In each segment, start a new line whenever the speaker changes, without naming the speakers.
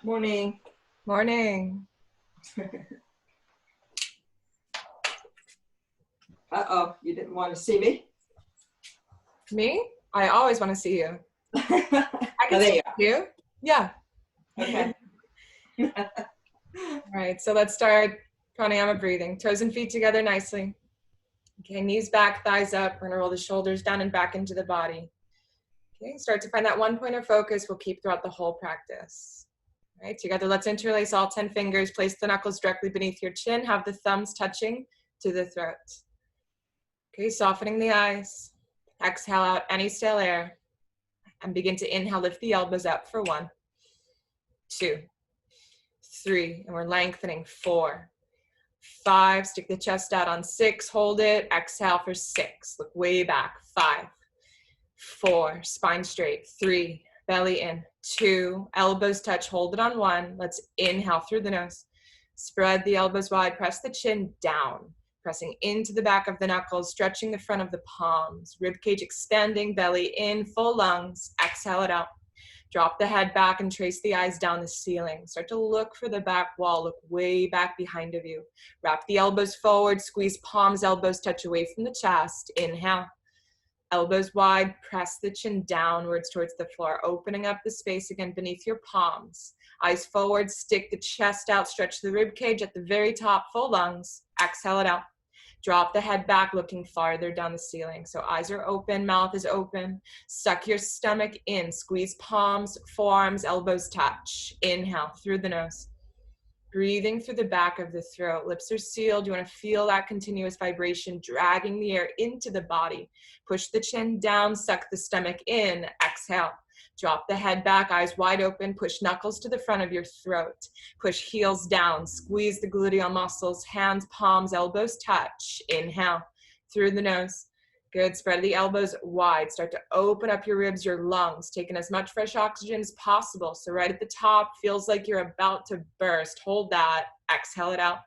Morning.
Morning.
Uh-oh, you didn't want to see me?
Me? I always want to see you. I
Oh,
can
there
see
you
you. Yeah.
are. Okay.
All right, so let's start pranayama breathing. Toes and feet together nicely. Okay, knees back, thighs up. We're gonna roll the shoulders down and back into the body. Okay, start to find that one point of focus we'll keep throughout the whole practice. All right, together let's interlace all 10 fingers. Place the knuckles directly beneath your chin. Have the thumbs touching to the throat. Okay, softening the eyes. Exhale out any stale air. And begin to inhale, lift the elbows up for 1, 2, 3, and we're lengthening 4, 5, stick the chest out on 6, hold it, exhale for 6, look way back, 5, 4, spine straight, 3, belly in, 2, elbows touch, hold it on 1, let's inhale through the nose, spread the elbows wide, press the chin down, pressing into the back of the knuckles, stretching the front of the palms, ribcage expanding, belly in, full lungs, exhale it out. Drop the head back and trace the eyes down the ceiling. Start to look for the back wall. Look way back behind of you. Wrap the elbows forward. Squeeze palms, elbows touch away from the chest. Inhale. Elbows wide. Press the chin downwards towards the floor. Opening up the space again beneath your palms. Eyes forward. Stick the chest out. Stretch the rib cage at the very top. Full lungs. Exhale it out. Drop the head back, looking farther down the ceiling. So eyes are open, mouth is open. Suck your stomach in. Squeeze palms, forearms, elbows touch. Inhale through the nose. Breathing through the back of the throat. Lips are sealed. You want to feel that continuous vibration dragging the air into the body. Push the chin down, suck the stomach in. Exhale. Drop the head back, eyes wide open. Push knuckles to the front of your throat. Push heels down. Squeeze the gluteal muscles. Hands, palms, elbows touch. Inhale through the nose. Good. Spread the elbows wide. Start to open up your ribs, your lungs, taking as much fresh oxygen as possible. So right at the top, feels like you're about to burst. Hold that. Exhale it out.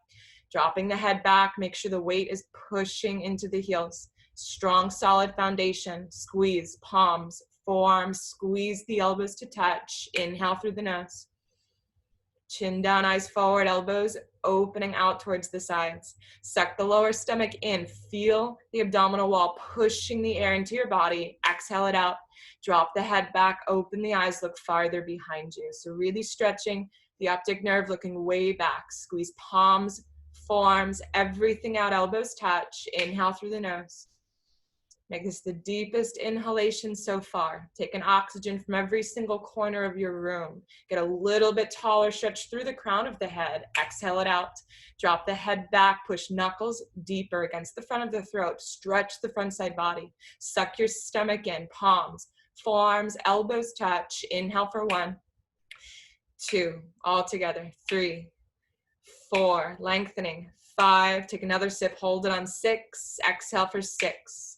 Dropping the head back. Make sure the weight is pushing into the heels. Strong, solid foundation. Squeeze palms, forearms. Squeeze the elbows to touch. Inhale through the nose. Chin down, eyes forward, elbows opening out towards the sides. Suck the lower stomach in. Feel the abdominal wall pushing the air into your body. Exhale it out. Drop the head back, open the eyes, look farther behind you. So really stretching the optic nerve, looking way back. Squeeze palms, forearms, everything out, elbows touch. Inhale through the nose. Make this the deepest inhalation so far. Take in oxygen from every single corner of your room. Get a little bit taller, stretch through the crown of the head. Exhale it out. Drop the head back, push knuckles deeper against the front of the throat. Stretch the front side body. Suck your stomach in, palms, forearms, elbows touch. Inhale for 1, 2, all together. 3, 4, lengthening. 5, take another sip, hold it on 6. Exhale for 6.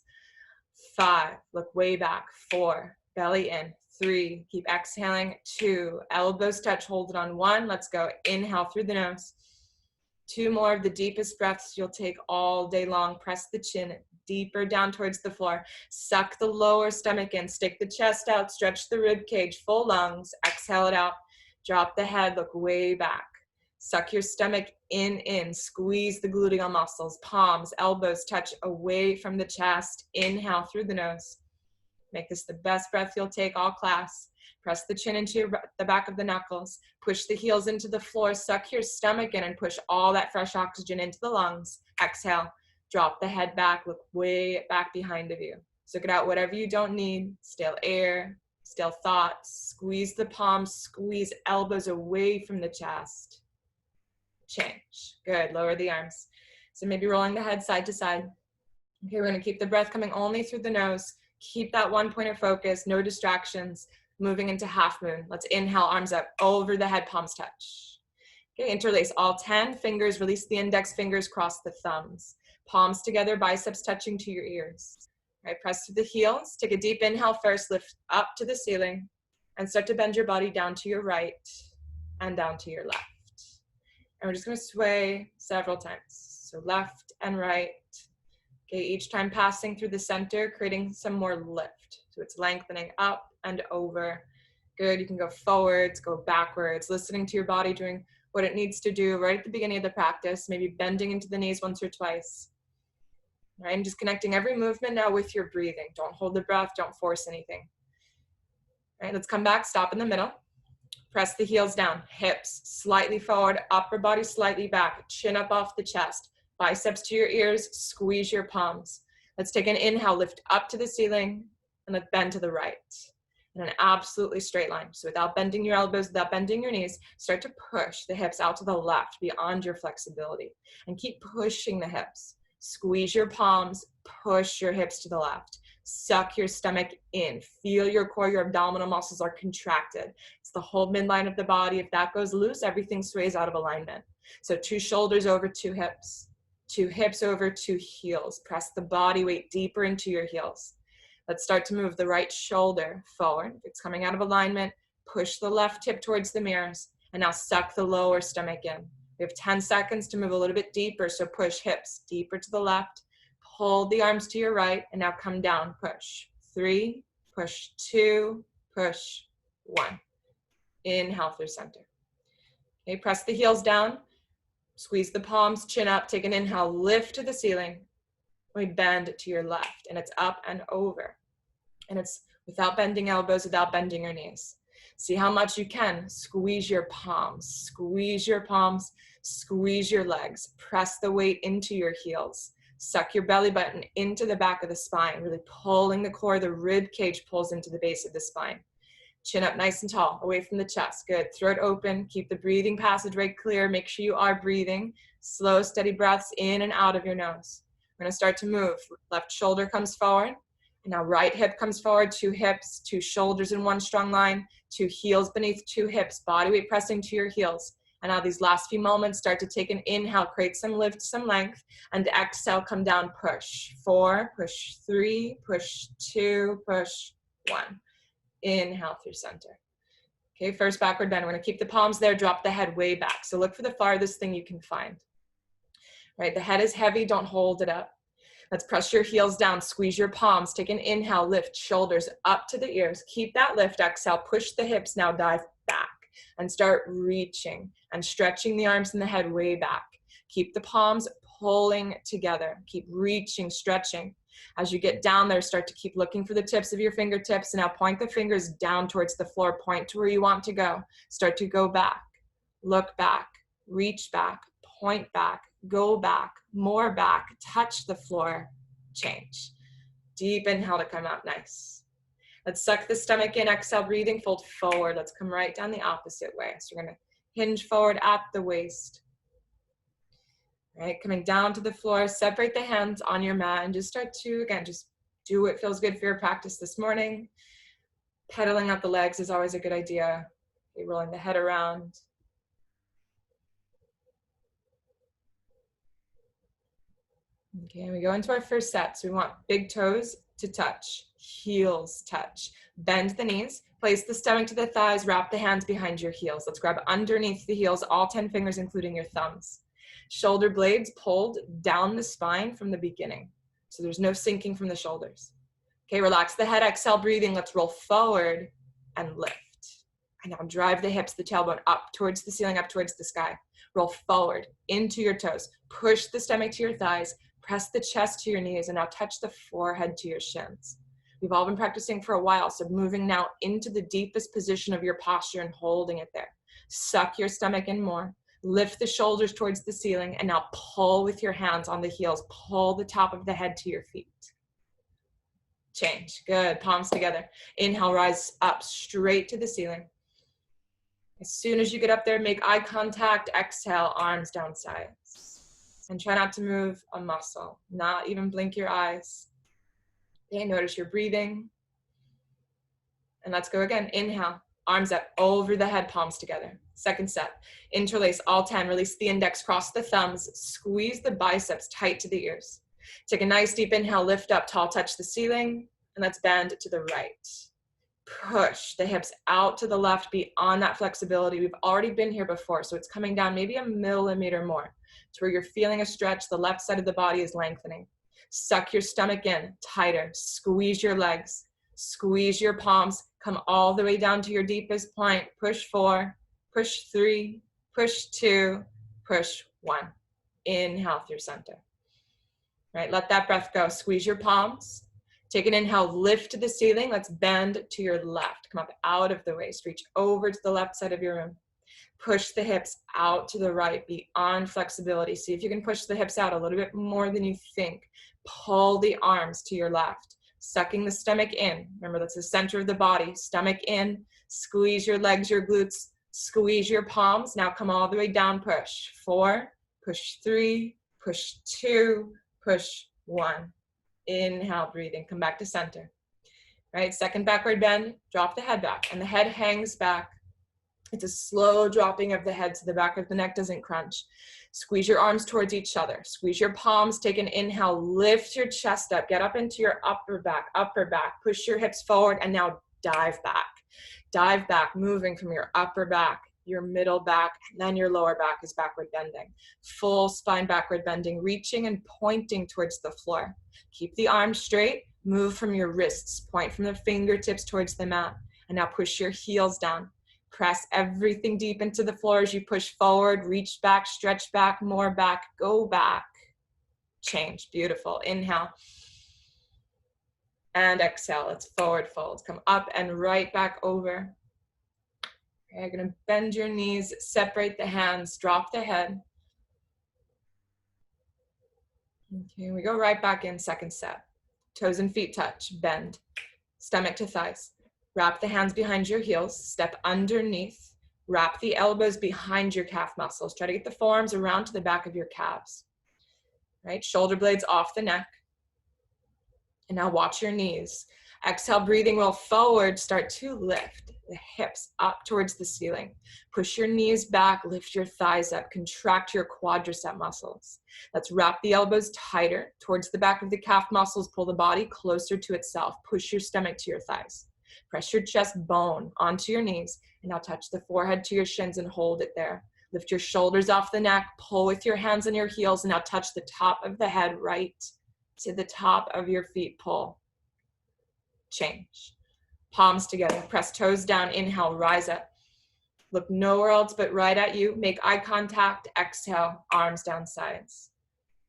5, look way back. 4, belly in. 3, keep exhaling. 2, elbows touch, hold it on 1. Let's go. Inhale through the nose. 2 more of the deepest breaths you'll take all day long. Press the chin deeper down towards the floor. Suck the lower stomach in. Stick the chest out. Stretch the rib cage. Full lungs. Exhale it out. Drop the head. Look way back. Suck your stomach in, squeeze the gluteal muscles, palms, elbows touch away from the chest. Inhale through the nose. Make this the best breath you'll take all class. Press the chin into the back of the knuckles. Push the heels into the floor. Suck your stomach in and push all that fresh oxygen into the lungs. Exhale. Drop the head back. Look way back behind of you. Suck it out whatever you don't need. Stale air, stale thoughts. Squeeze the palms. Squeeze elbows away from the chest. Change. Good. Lower the arms. So maybe rolling the head side to side. Okay, we're going to keep the breath coming only through the nose. Keep that one point of focus, no distractions. Moving into half moon. Let's inhale, arms up, over the head, palms touch. Okay, interlace all 10 fingers, release the index fingers, cross the thumbs. Palms together, biceps touching to your ears. All right, press through the heels. Take a deep inhale first, lift up to the ceiling, and start to bend your body down to your right and down to your left. And we're just going to sway several times. So left and right. Okay, each time passing through the center, creating some more lift. So it's lengthening up and over. Good. You can go forwards, go backwards, listening to your body doing what it needs to do right at the beginning of the practice, maybe bending into the knees once or twice. Right? And just connecting every movement now with your breathing. Don't hold the breath, don't force anything. Right? Let's come back, stop in the middle. Press the heels down, hips slightly forward, upper body slightly back, chin up off the chest, biceps to your ears, squeeze your palms. Let's take an inhale, lift up to the ceiling, and let's bend to the right. In an absolutely straight line. So without bending your elbows, without bending your knees, start to push the hips out to the left beyond your flexibility. And keep pushing the hips. Squeeze your palms, push your hips to the left. Suck your stomach in. Feel your core, your abdominal muscles are contracted. It's the whole midline of the body. If that goes loose, everything sways out of alignment. So 2 shoulders over 2 hips. 2 hips over 2 heels. Press the body weight deeper into your heels. Let's start to move the right shoulder forward. If it's coming out of alignment, push the left hip towards the mirrors, and now suck the lower stomach in. We have 10 seconds to move a little bit deeper, so push hips deeper to the left, hold the arms to your right, and now come down, push. 3, push 2, push 1. Inhale through center. Okay, press the heels down, squeeze the palms, chin up, take an inhale, lift to the ceiling. We bend to your left, and it's up and over. And it's without bending elbows, without bending your knees. See how much you can. Squeeze your palms, squeeze your palms, squeeze your legs. Press the weight into your heels. Suck your belly button into the back of the spine, really pulling the core. The rib cage pulls into the base of the spine. Chin up nice and tall, away from the chest. Good. Throat open. Keep the breathing passageway clear. Make sure you are breathing. Slow, steady breaths in and out of your nose. We're going to start to move. Left shoulder comes forward. And now right hip comes forward, 2 hips, 2 shoulders in one strong line, 2 heels beneath 2 hips, body weight pressing to your heels. And now these last few moments, start to take an inhale, create some lift, some length, and exhale, come down, push. 4, push 3, push 2, push 1. Inhale through center. Okay, first backward bend. We're going to keep the palms there, drop the head way back. So look for the farthest thing you can find. Right, the head is heavy, don't hold it up. Let's press your heels down, squeeze your palms, take an inhale, lift shoulders up to the ears. Keep that lift, exhale, push the hips, now dive back and start reaching and stretching the arms and the head way back. Keep the palms pulling together. Keep reaching, stretching. As you get down there, start to keep looking for the tips of your fingertips, and now point the fingers down towards the floor, point to where you want to go. Start to go back, look back, reach back, point back, go back, more back, touch the floor, change. Deep inhale to come out, nice. Let's suck the stomach in, exhale, breathing, fold forward. Let's come right down the opposite way. So we're gonna hinge forward at the waist. All right, coming down to the floor, separate the hands on your mat and just start to, again, just do what feels good for your practice this morning. Pedaling out the legs is always a good idea. Okay, rolling the head around. Okay, we go into our first set. So we want big toes to touch, heels touch. Bend the knees, place the stomach to the thighs, wrap the hands behind your heels. Let's grab underneath the heels, all 10 fingers, including your thumbs. Shoulder blades pulled down the spine from the beginning. So there's no sinking from the shoulders. Okay, relax the head, exhale, breathing. Let's roll forward and lift. And now drive the hips, the tailbone up towards the ceiling, up towards the sky. Roll forward into your toes. Push the stomach to your thighs. Press the chest to your knees, and now touch the forehead to your shins. We've all been practicing for a while, so moving now into the deepest position of your posture and holding it there. Suck your stomach in more. Lift the shoulders towards the ceiling, and now pull with your hands on the heels. Pull the top of the head to your feet. Change. Good. Palms together. Inhale, rise up straight to the ceiling. As soon as you get up there, make eye contact. Exhale, arms down sides. And try not to move a muscle, not even blink your eyes. Okay, notice your breathing. And let's go again. Inhale, arms up over the head, palms together. Second set, interlace all 10, release the index, cross the thumbs, squeeze the biceps tight to the ears. Take a nice deep inhale, lift up, tall, touch the ceiling, and let's bend to the right. Push the hips out to the left, beyond that flexibility. We've already been here before, so it's coming down maybe a millimeter more to where you're feeling a stretch. The left side of the body is lengthening. Suck your stomach in tighter, squeeze your legs. Squeeze your palms. Come all the way down to your deepest point. Push 4, push 3, push 2, push 1. Inhale through center. All right, let that breath go. Squeeze your palms. Take an inhale, lift to the ceiling. Let's bend to your left. Come up out of the waist. Reach over to the left side of your room. Push the hips out to the right, beyond flexibility. See if you can push the hips out a little bit more than you think. Pull the arms to your left, sucking the stomach in. Remember, that's the center of the body. Stomach in, squeeze your legs, your glutes, squeeze your palms. Now come all the way down, push. 4, push 3, push 2, push 1. Inhale, breathing, come back to center. Right, second backward bend, drop the head back, and the head hangs back. It's a slow dropping of the head so the back of the neck doesn't crunch. Squeeze your arms towards each other. Squeeze your palms, take an inhale, lift your chest up, get up into your upper back, push your hips forward, and now dive back. Dive back, moving from your upper back, your middle back, and then your lower back is backward bending. Full spine backward bending, reaching and pointing towards the floor. Keep the arms straight, move from your wrists, point from the fingertips towards the mat, and now push your heels down. Press everything deep into the floor as you push forward, reach back, stretch back, more back, go back. Change, beautiful. Inhale. And exhale, let's forward fold. Come up and right back over. Okay, you're gonna bend your knees, separate the hands, drop the head. Okay, we go right back in, second set. Toes and feet touch, bend, stomach to thighs. Wrap the hands behind your heels, step underneath, wrap the elbows behind your calf muscles. Try to get the forearms around to the back of your calves. Right, shoulder blades off the neck. And now watch your knees. Exhale, breathing well forward, start to lift the hips up towards the ceiling. Push your knees back, lift your thighs up, contract your quadricep muscles. Let's wrap the elbows tighter towards the back of the calf muscles, pull the body closer to itself, push your stomach to your thighs. Press your chest bone onto your knees, and now touch the forehead to your shins and hold it there. Lift your shoulders off the neck, pull with your hands on your heels, and now touch the top of the head right to the top of your feet, pull. Change. Palms together, press toes down, inhale, rise up. Look nowhere else but right at you, make eye contact, exhale, arms down sides.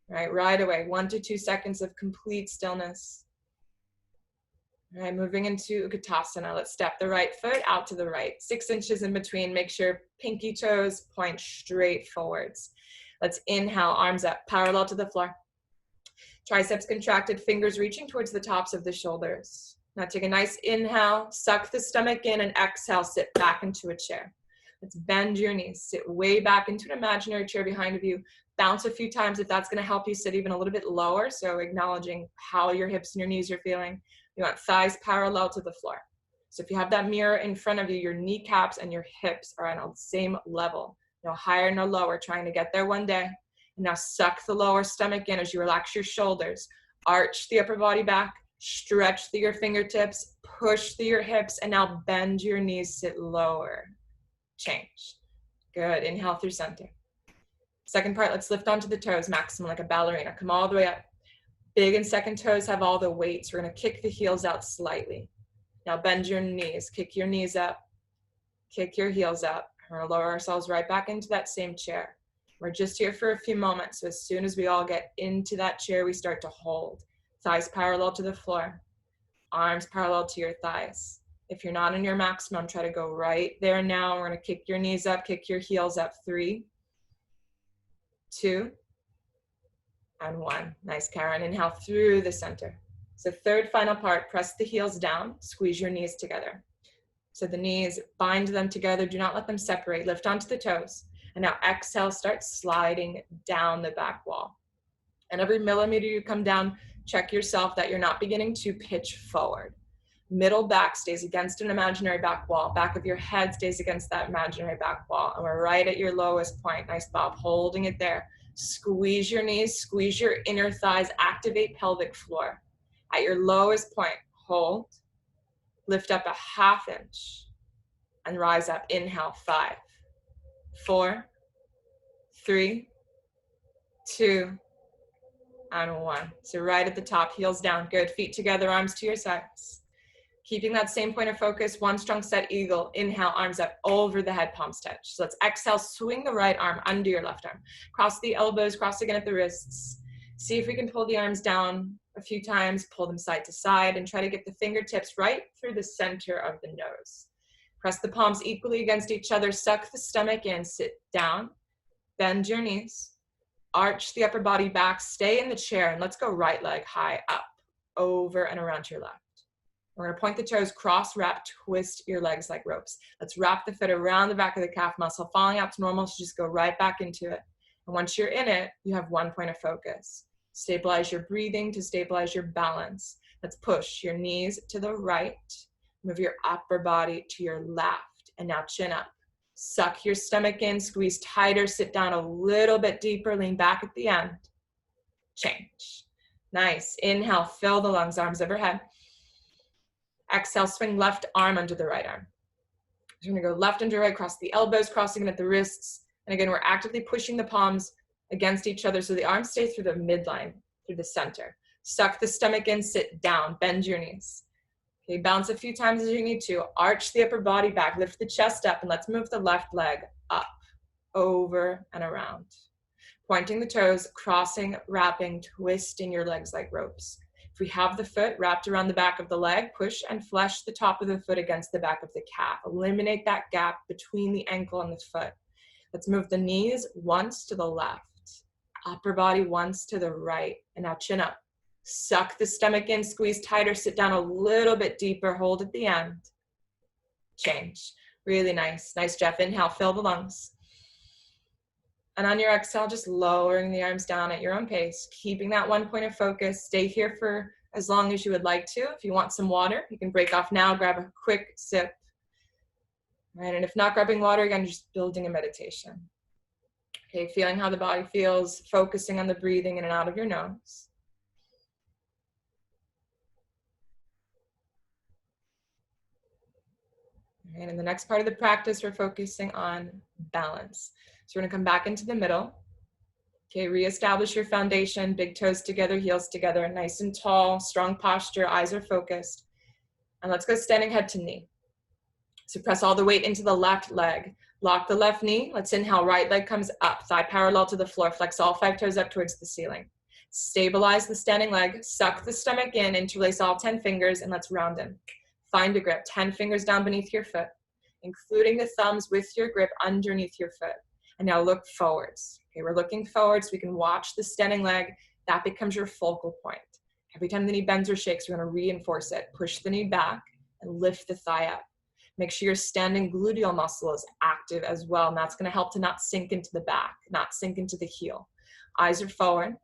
Right away, 1 to 2 seconds of complete stillness. All right, moving into Utkatasana. Let's step the right foot out to the right, 6 inches in between. Make sure pinky toes point straight forwards. Let's inhale, arms up, parallel to the floor. Triceps contracted, fingers reaching towards the tops of the shoulders. Now take a nice inhale, suck the stomach in, and exhale, sit back into a chair. Let's bend your knees, sit way back into an imaginary chair behind of you. Bounce a few times if that's gonna help you sit even a little bit lower, so acknowledging how your hips and your knees are feeling. You want thighs parallel to the floor. So if you have that mirror in front of you, your kneecaps and your hips are on the same level. No higher, no lower, trying to get there one day. And now suck the lower stomach in as you relax your shoulders. Arch the upper body back, stretch through your fingertips, push through your hips, and now bend your knees, sit lower. Change. Good, inhale through center. Second part, let's lift onto the toes, maximum like a ballerina. Come all the way up. Big and second toes have all the weights. We're gonna kick the heels out slightly. Now bend your knees, kick your knees up, kick your heels up. We're gonna lower ourselves right back into that same chair. We're just here for a few moments, so as soon as we all get into that chair, we start to hold. Thighs parallel to the floor, arms parallel to your thighs. If you're not in your maximum, try to go right there now. We're gonna kick your knees up, kick your heels up. 3, 2, and 1. Nice, Karen. Inhale through the center. So third final part, press the heels down, squeeze your knees together. So the knees, bind them together, do not let them separate. Lift onto the toes. And now exhale, start sliding down the back wall. And every millimeter you come down, check yourself that you're not beginning to pitch forward. Middle back stays against an imaginary back wall. Back of your head stays against that imaginary back wall. And we're right at your lowest point. Nice, Bob, holding it there. Squeeze your knees, squeeze your inner thighs, activate pelvic floor. At your lowest point, hold, lift up a 1/2 inch, and rise up. Inhale, 5, 4, 3, 2, and 1. So right at the top, heels down. Good, feet together, arms to your sides. Keeping that same point of focus, one strong set eagle. Inhale, arms up over the head, palms touch. So let's exhale, swing the right arm under your left arm. Cross the elbows, cross again at the wrists. See if we can pull the arms down a few times, pull them side to side, and try to get the fingertips right through the center of the nose. Press the palms equally against each other, suck the stomach in, sit down, bend your knees, arch the upper body back, stay in the chair, and let's go right leg high up, over and around to your left. We're gonna point the toes, cross, wrap, twist your legs like ropes. Let's wrap the foot around the back of the calf muscle, falling out to normal, so just go right back into it. And once you're in it, you have one point of focus. Stabilize your breathing to stabilize your balance. Let's push your knees to the right, move your upper body to your left, and now chin up. Suck your stomach in, squeeze tighter, sit down a little bit deeper, lean back at the end. Change. Nice. Inhale, fill the lungs, arms overhead. Exhale, swing left arm under the right arm. So we're gonna go left under right, cross the elbows, crossing at the wrists. And again, we're actively pushing the palms against each other so the arms stay through the midline, through the center. Suck the stomach in, sit down, bend your knees. Okay, bounce a few times as you need to. Arch the upper body back, lift the chest up, and let's move the left leg up, over and around. Pointing the toes, crossing, wrapping, twisting your legs like ropes. If we have the foot wrapped around the back of the leg, push and flesh the top of the foot against the back of the calf. Eliminate that gap between the ankle and the foot. Let's move the knees once to the left, upper body once to the right, and now chin up. Suck the stomach in, squeeze tighter, sit down a little bit deeper, hold at the end. Change. Really nice. Nice, Jeff. Inhale, fill the lungs. And on your exhale, just lowering the arms down at your own pace, keeping that one point of focus. Stay here for as long as you would like to. If you want some water, you can break off now, grab a quick sip. Right, and if not grabbing water, again, just building a meditation. Okay, feeling how the body feels, focusing on the breathing in and out of your nose. And in the next part of the practice, we're focusing on balance. So we're gonna come back into the middle. Okay, reestablish your foundation, big toes together, heels together, nice and tall, strong posture, eyes are focused. And let's go standing head to knee. So press all the weight into the left leg. Lock the left knee. Let's inhale, right leg comes up, thigh parallel to the floor. Flex all 5 toes up towards the ceiling. Stabilize the standing leg, suck the stomach in, interlace all 10 fingers, and let's round in. Find a grip, 10 fingers down beneath your foot, including the thumbs with your grip underneath your foot. And now look forwards. Okay, we're looking forward so we can watch the standing leg. That becomes your focal point. Every time the knee bends or shakes, we're gonna reinforce it. Push the knee back and lift the thigh up. Make sure your standing gluteal muscle is active as well, and that's gonna help to not sink into the back, not sink into the heel. Eyes are forward,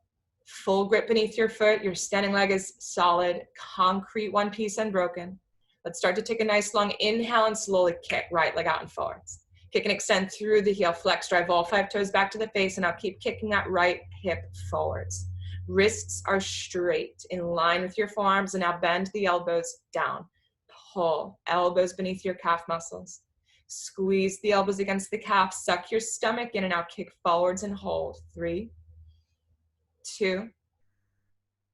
full grip beneath your foot. Your standing leg is solid, concrete, one piece unbroken. Let's start to take a nice long inhale and slowly kick, right leg out and forwards. Kick and extend through the heel, flex, drive all 5 toes back to the face, and now keep kicking that right hip forwards. Wrists are straight, in line with your forearms, and now bend the elbows down. Pull, elbows beneath your calf muscles. Squeeze the elbows against the calf, suck your stomach in, and now kick forwards and hold. 3, 2,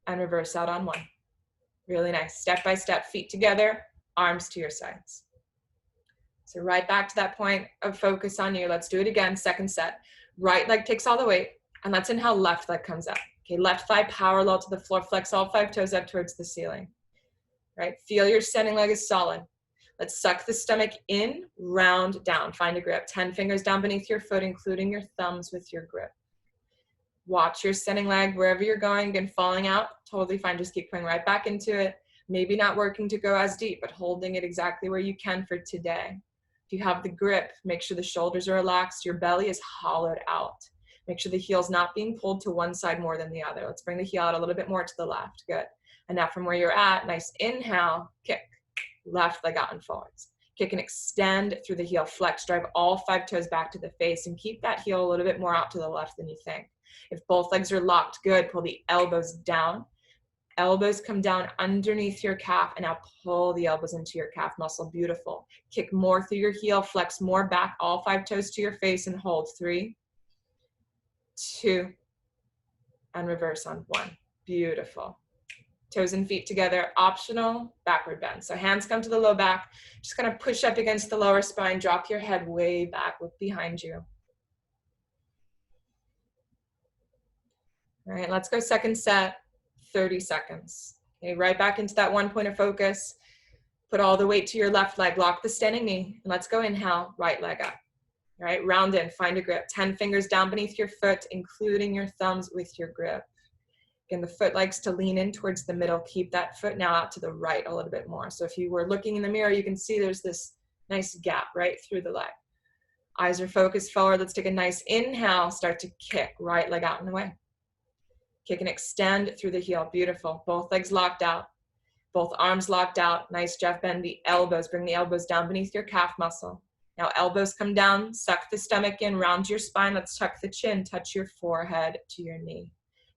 and reverse out on 1. Really nice. Step by step, feet together, arms to your sides. So right back to that point of focus on you. Let's do it again, second set. Right leg takes all the weight, and let's inhale, left leg comes up. Okay, left thigh parallel to the floor, flex all 5 toes up towards the ceiling. Right, feel your standing leg is solid. Let's suck the stomach in, round down, find a grip. 10 fingers down beneath your foot, including your thumbs with your grip. Watch your standing leg wherever you're going. Again, falling out, totally fine. Just keep going right back into it. Maybe not working to go as deep, but holding it exactly where you can for today. If you have the grip, make sure the shoulders are relaxed. Your belly is hollowed out. Make sure the heel's not being pulled to one side more than the other. Let's bring the heel out a little bit more to the left. Good. And now from where you're at, nice inhale, kick, left leg out and forwards. Kick and extend through the heel, flex, drive all 5 toes back to the face, and keep that heel a little bit more out to the left than you think. If both legs are locked, good, pull the elbows down. Elbows come down underneath your calf, and now pull the elbows into your calf muscle, beautiful. Kick more through your heel, flex more back, all 5 toes to your face, and hold. 3, 2, and reverse on 1. Beautiful. toes and feet together, optional, backward bend. So hands come to the low back, just kind of push up against the lower spine, drop your head way back, look behind you. All right, let's go second set, 30 seconds. Okay, right back into that 1 point of focus. Put all the weight to your left leg, lock the standing knee, and let's go inhale, right leg up. All right, round in, find a grip. 10 fingers down beneath your foot, including your thumbs with your grip. Again, the foot likes to lean in towards the middle. Keep that foot now out to the right a little bit more. So if you were looking in the mirror, you can see there's this nice gap right through the leg. Eyes are focused forward. Let's take a nice inhale, start to kick, right leg out and away. Kick and extend through the heel, beautiful. Both legs locked out, both arms locked out. Nice, Jeff, bend the elbows, bring the elbows down beneath your calf muscle. Now elbows come down, suck the stomach in, round your spine. Let's tuck the chin, touch your forehead to your knee.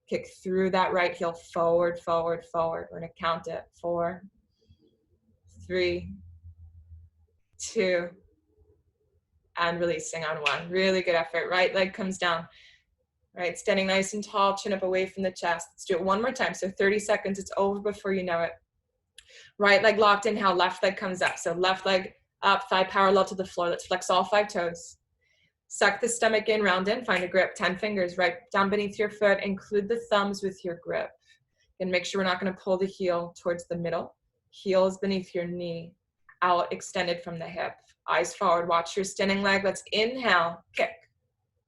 Kick through that right heel, forward, forward, forward. We're gonna count it. 4, 3, 2, and releasing on 1. Really good effort. Right leg comes down. Right, standing nice and tall, chin up away from the chest. Let's do it one more time. So 30 seconds, it's over before you know it. Right leg locked, inhale, left leg comes up. So left leg up, thigh parallel to the floor. Let's flex all 5 toes. Suck the stomach in, round in, find a grip. 10 fingers right down beneath your foot. Include the thumbs with your grip. And make sure we're not gonna pull the heel towards the middle. Heel is beneath your knee, out, extended from the hip. Eyes forward, watch your standing leg. Let's inhale, kick.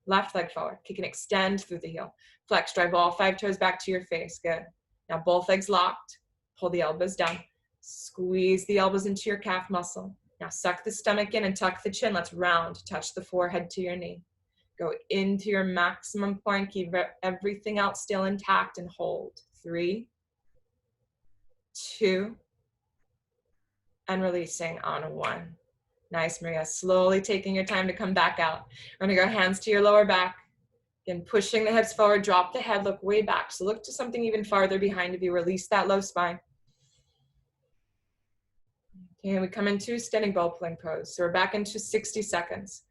Left leg forward, kick and extend through the heel. Flex, drive all 5 toes back to your face, good. Now both legs locked, pull the elbows down. Squeeze the elbows into your calf muscle. Now suck the stomach in and tuck the chin. Let's round, touch the forehead to your knee. Go into your maximum point, keep everything else still intact and hold. 3, 2, and releasing on 1. Nice, Maria. Slowly taking your time to come back out. We're gonna go hands to your lower back. Again, pushing the hips forward, drop the head, look way back. So look to something even farther behind of you. Release that low spine. Okay, we come into standing ball plank pose. So we're back into 60 seconds.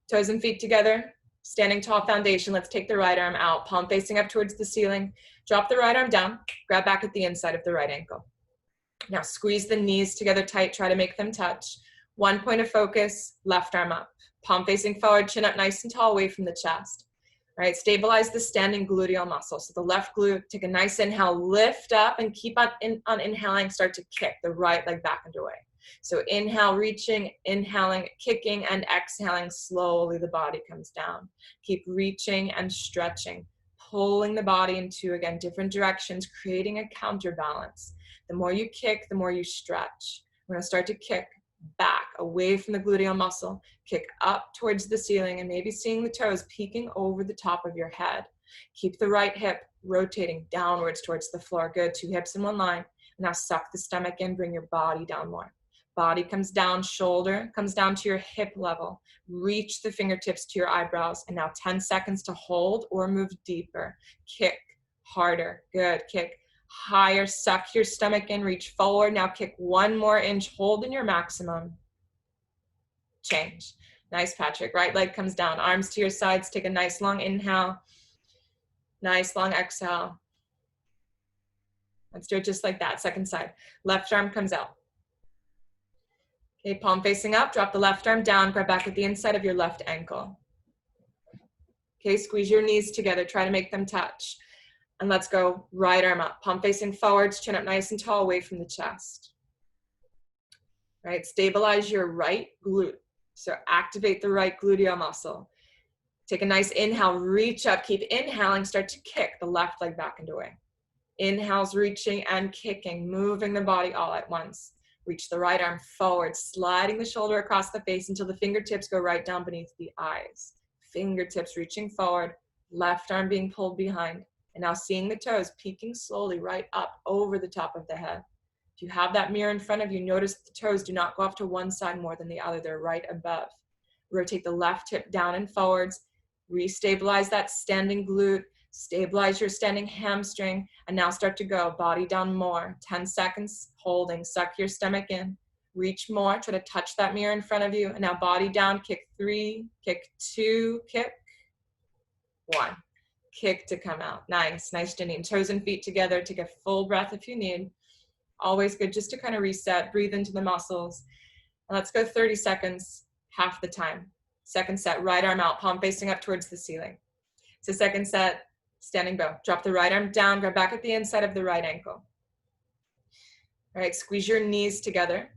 Toes and feet together, standing tall foundation. Let's take the right arm out, palm facing up towards the ceiling. Drop the right arm down, grab back at the inside of the right ankle. Now squeeze the knees together tight, try to make them touch. 1 point of focus, left arm up. Palm facing forward, chin up nice and tall away from the chest. All right, stabilize the standing gluteal muscle. So the left glute, take a nice inhale, lift up and keep on inhaling, start to kick the right leg back and away. So inhale, reaching, inhaling, kicking, and exhaling, slowly the body comes down. Keep reaching and stretching, pulling the body into, again, different directions, creating a counterbalance. The more you kick, the more you stretch. We're gonna start to kick back, away from the gluteal muscle, kick up towards the ceiling, and maybe seeing the toes peeking over the top of your head. Keep the right hip rotating downwards towards the floor. Good, 2 hips in 1 line. Now suck the stomach in, bring your body down more. Body comes down, shoulder comes down to your hip level. Reach the fingertips to your eyebrows, and now 10 seconds to hold or move deeper. Kick harder, good, kick higher, suck your stomach in, reach forward. Now kick 1 more inch, hold in your maximum. Change. Nice, Patrick. Right leg comes down, arms to your sides. Take a nice long inhale, nice long exhale. Let's do it just like that. Second side. Left arm comes out. Okay, palm facing up, drop the left arm down, grab back at the inside of your left ankle. Okay, squeeze your knees together, try to make them touch. And let's go right arm up, palm facing forwards, chin up nice and tall away from the chest. Right, stabilize your right glute. So activate the right gluteal muscle. Take a nice inhale, reach up, keep inhaling, start to kick the left leg back and away. Inhales, reaching and kicking, moving the body all at once. Reach the right arm forward, sliding the shoulder across the face until the fingertips go right down beneath the eyes. Fingertips reaching forward, left arm being pulled behind. And now seeing the toes peeking slowly right up over the top of the head. If you have that mirror in front of you, notice the toes do not go off to one side more than the other. They're right above. Rotate the left hip down and forwards. Restabilize that standing glute. Stabilize your standing hamstring. And now start to go. Body down more. 10 seconds. Holding. Suck your stomach in. Reach more. Try to touch that mirror in front of you. And now body down. Kick 3. Kick 2. Kick 1. kick to come out. Nice, nice, Janine. Toes and feet together. Take a full breath if you need. Always good just to kind of reset, breathe into the muscles. And let's go 30 seconds, half the time. Second set, right arm out, palm facing up towards the ceiling. So second set, standing bow. Drop the right arm down, grab back at the inside of the right ankle. All right, squeeze your knees together.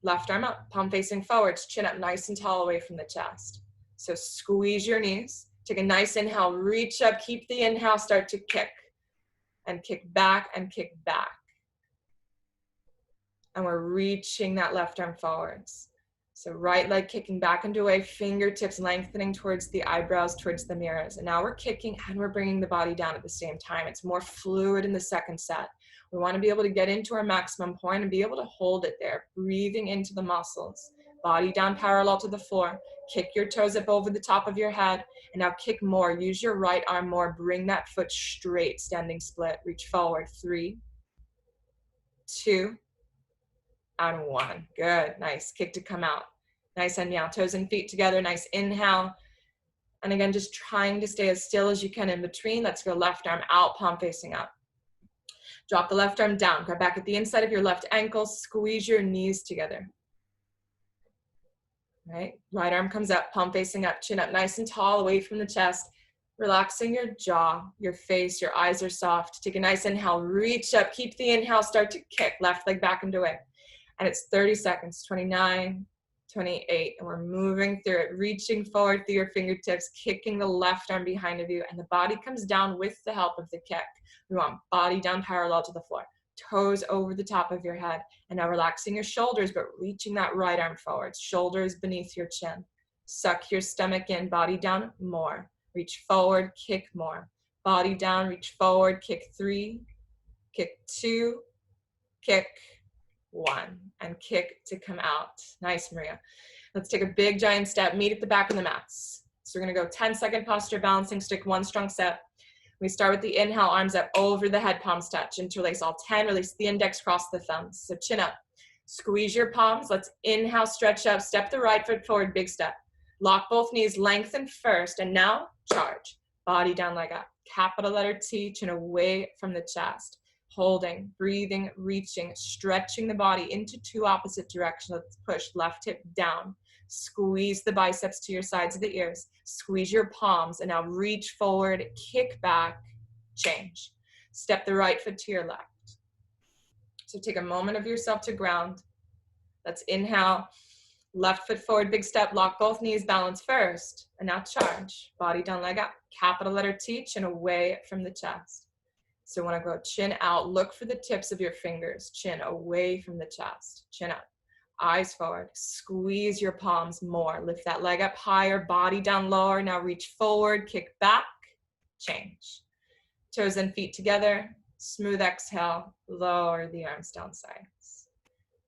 Left arm up, palm facing forwards, chin up nice and tall away from the chest. So squeeze your knees. Take a nice inhale, reach up, keep the inhale, start to kick. And kick back and kick back. And we're reaching that left arm forwards. So right leg kicking back and away, fingertips lengthening towards the eyebrows, towards the mirrors. And now we're kicking and we're bringing the body down at the same time. It's more fluid in the second set. We want to be able to get into our maximum point and be able to hold it there, breathing into the muscles. Body down parallel to the floor. Kick your toes up over the top of your head. And now kick more. Use your right arm more. Bring that foot straight, standing split. Reach forward. 3, 2, and 1. Good. Nice. Kick to come out. Nice. And now toes and feet together. Nice inhale. And again, just trying to stay as still as you can in between. Let's go left arm out, palm facing up. Drop the left arm down. Grab back at the inside of your left ankle. Squeeze your knees together. Right arm comes up, palm facing up, chin up nice and tall away from the chest. Relaxing your jaw, your face, your eyes are soft. Take a nice inhale, reach up, keep the inhale, start to kick, left leg back and away. And it's 30 seconds, 29, 28, and we're moving through it, reaching forward through your fingertips, kicking the left arm behind of you, and the body comes down with the help of the kick. We want body down parallel to the floor, toes over the top of your head, and now relaxing your shoulders, but reaching that right arm forward, shoulders beneath your chin. Suck your stomach in, body down, more. Reach forward, kick more. Body down, reach forward, kick 3, kick 2, kick 1, and kick to come out. Nice, Maria. Let's take a big giant step, meet at the back of the mats. So we're gonna go 10-second posture balancing, stick one strong set. We start with the inhale, arms up over the head, palms touch, interlace all 10, release the index, cross the thumbs. So chin up, squeeze your palms, let's inhale, stretch up, step the right foot forward, big step. Lock both knees, lengthen first, and now charge. Body down, leg up. Capital letter T, chin away from the chest. Holding, breathing, reaching, stretching the body into 2 opposite directions. Let's push left hip down. Squeeze the biceps to your sides of the ears. Squeeze your palms, and now reach forward, kick back, change. Step the right foot to your left. So take a moment of yourself to ground. Let's inhale. Left foot forward, big step, lock both knees, balance first. And now charge. Body down, leg up. Capital letter T, chin away from the chest. So when I go chin out, look for the tips of your fingers. Chin away from the chest. Chin up. Eyes forward. Squeeze your palms more. Lift that leg up higher, body down lower. Now reach forward, kick back, change. Toes and feet together. Smooth exhale, lower the arms down sides.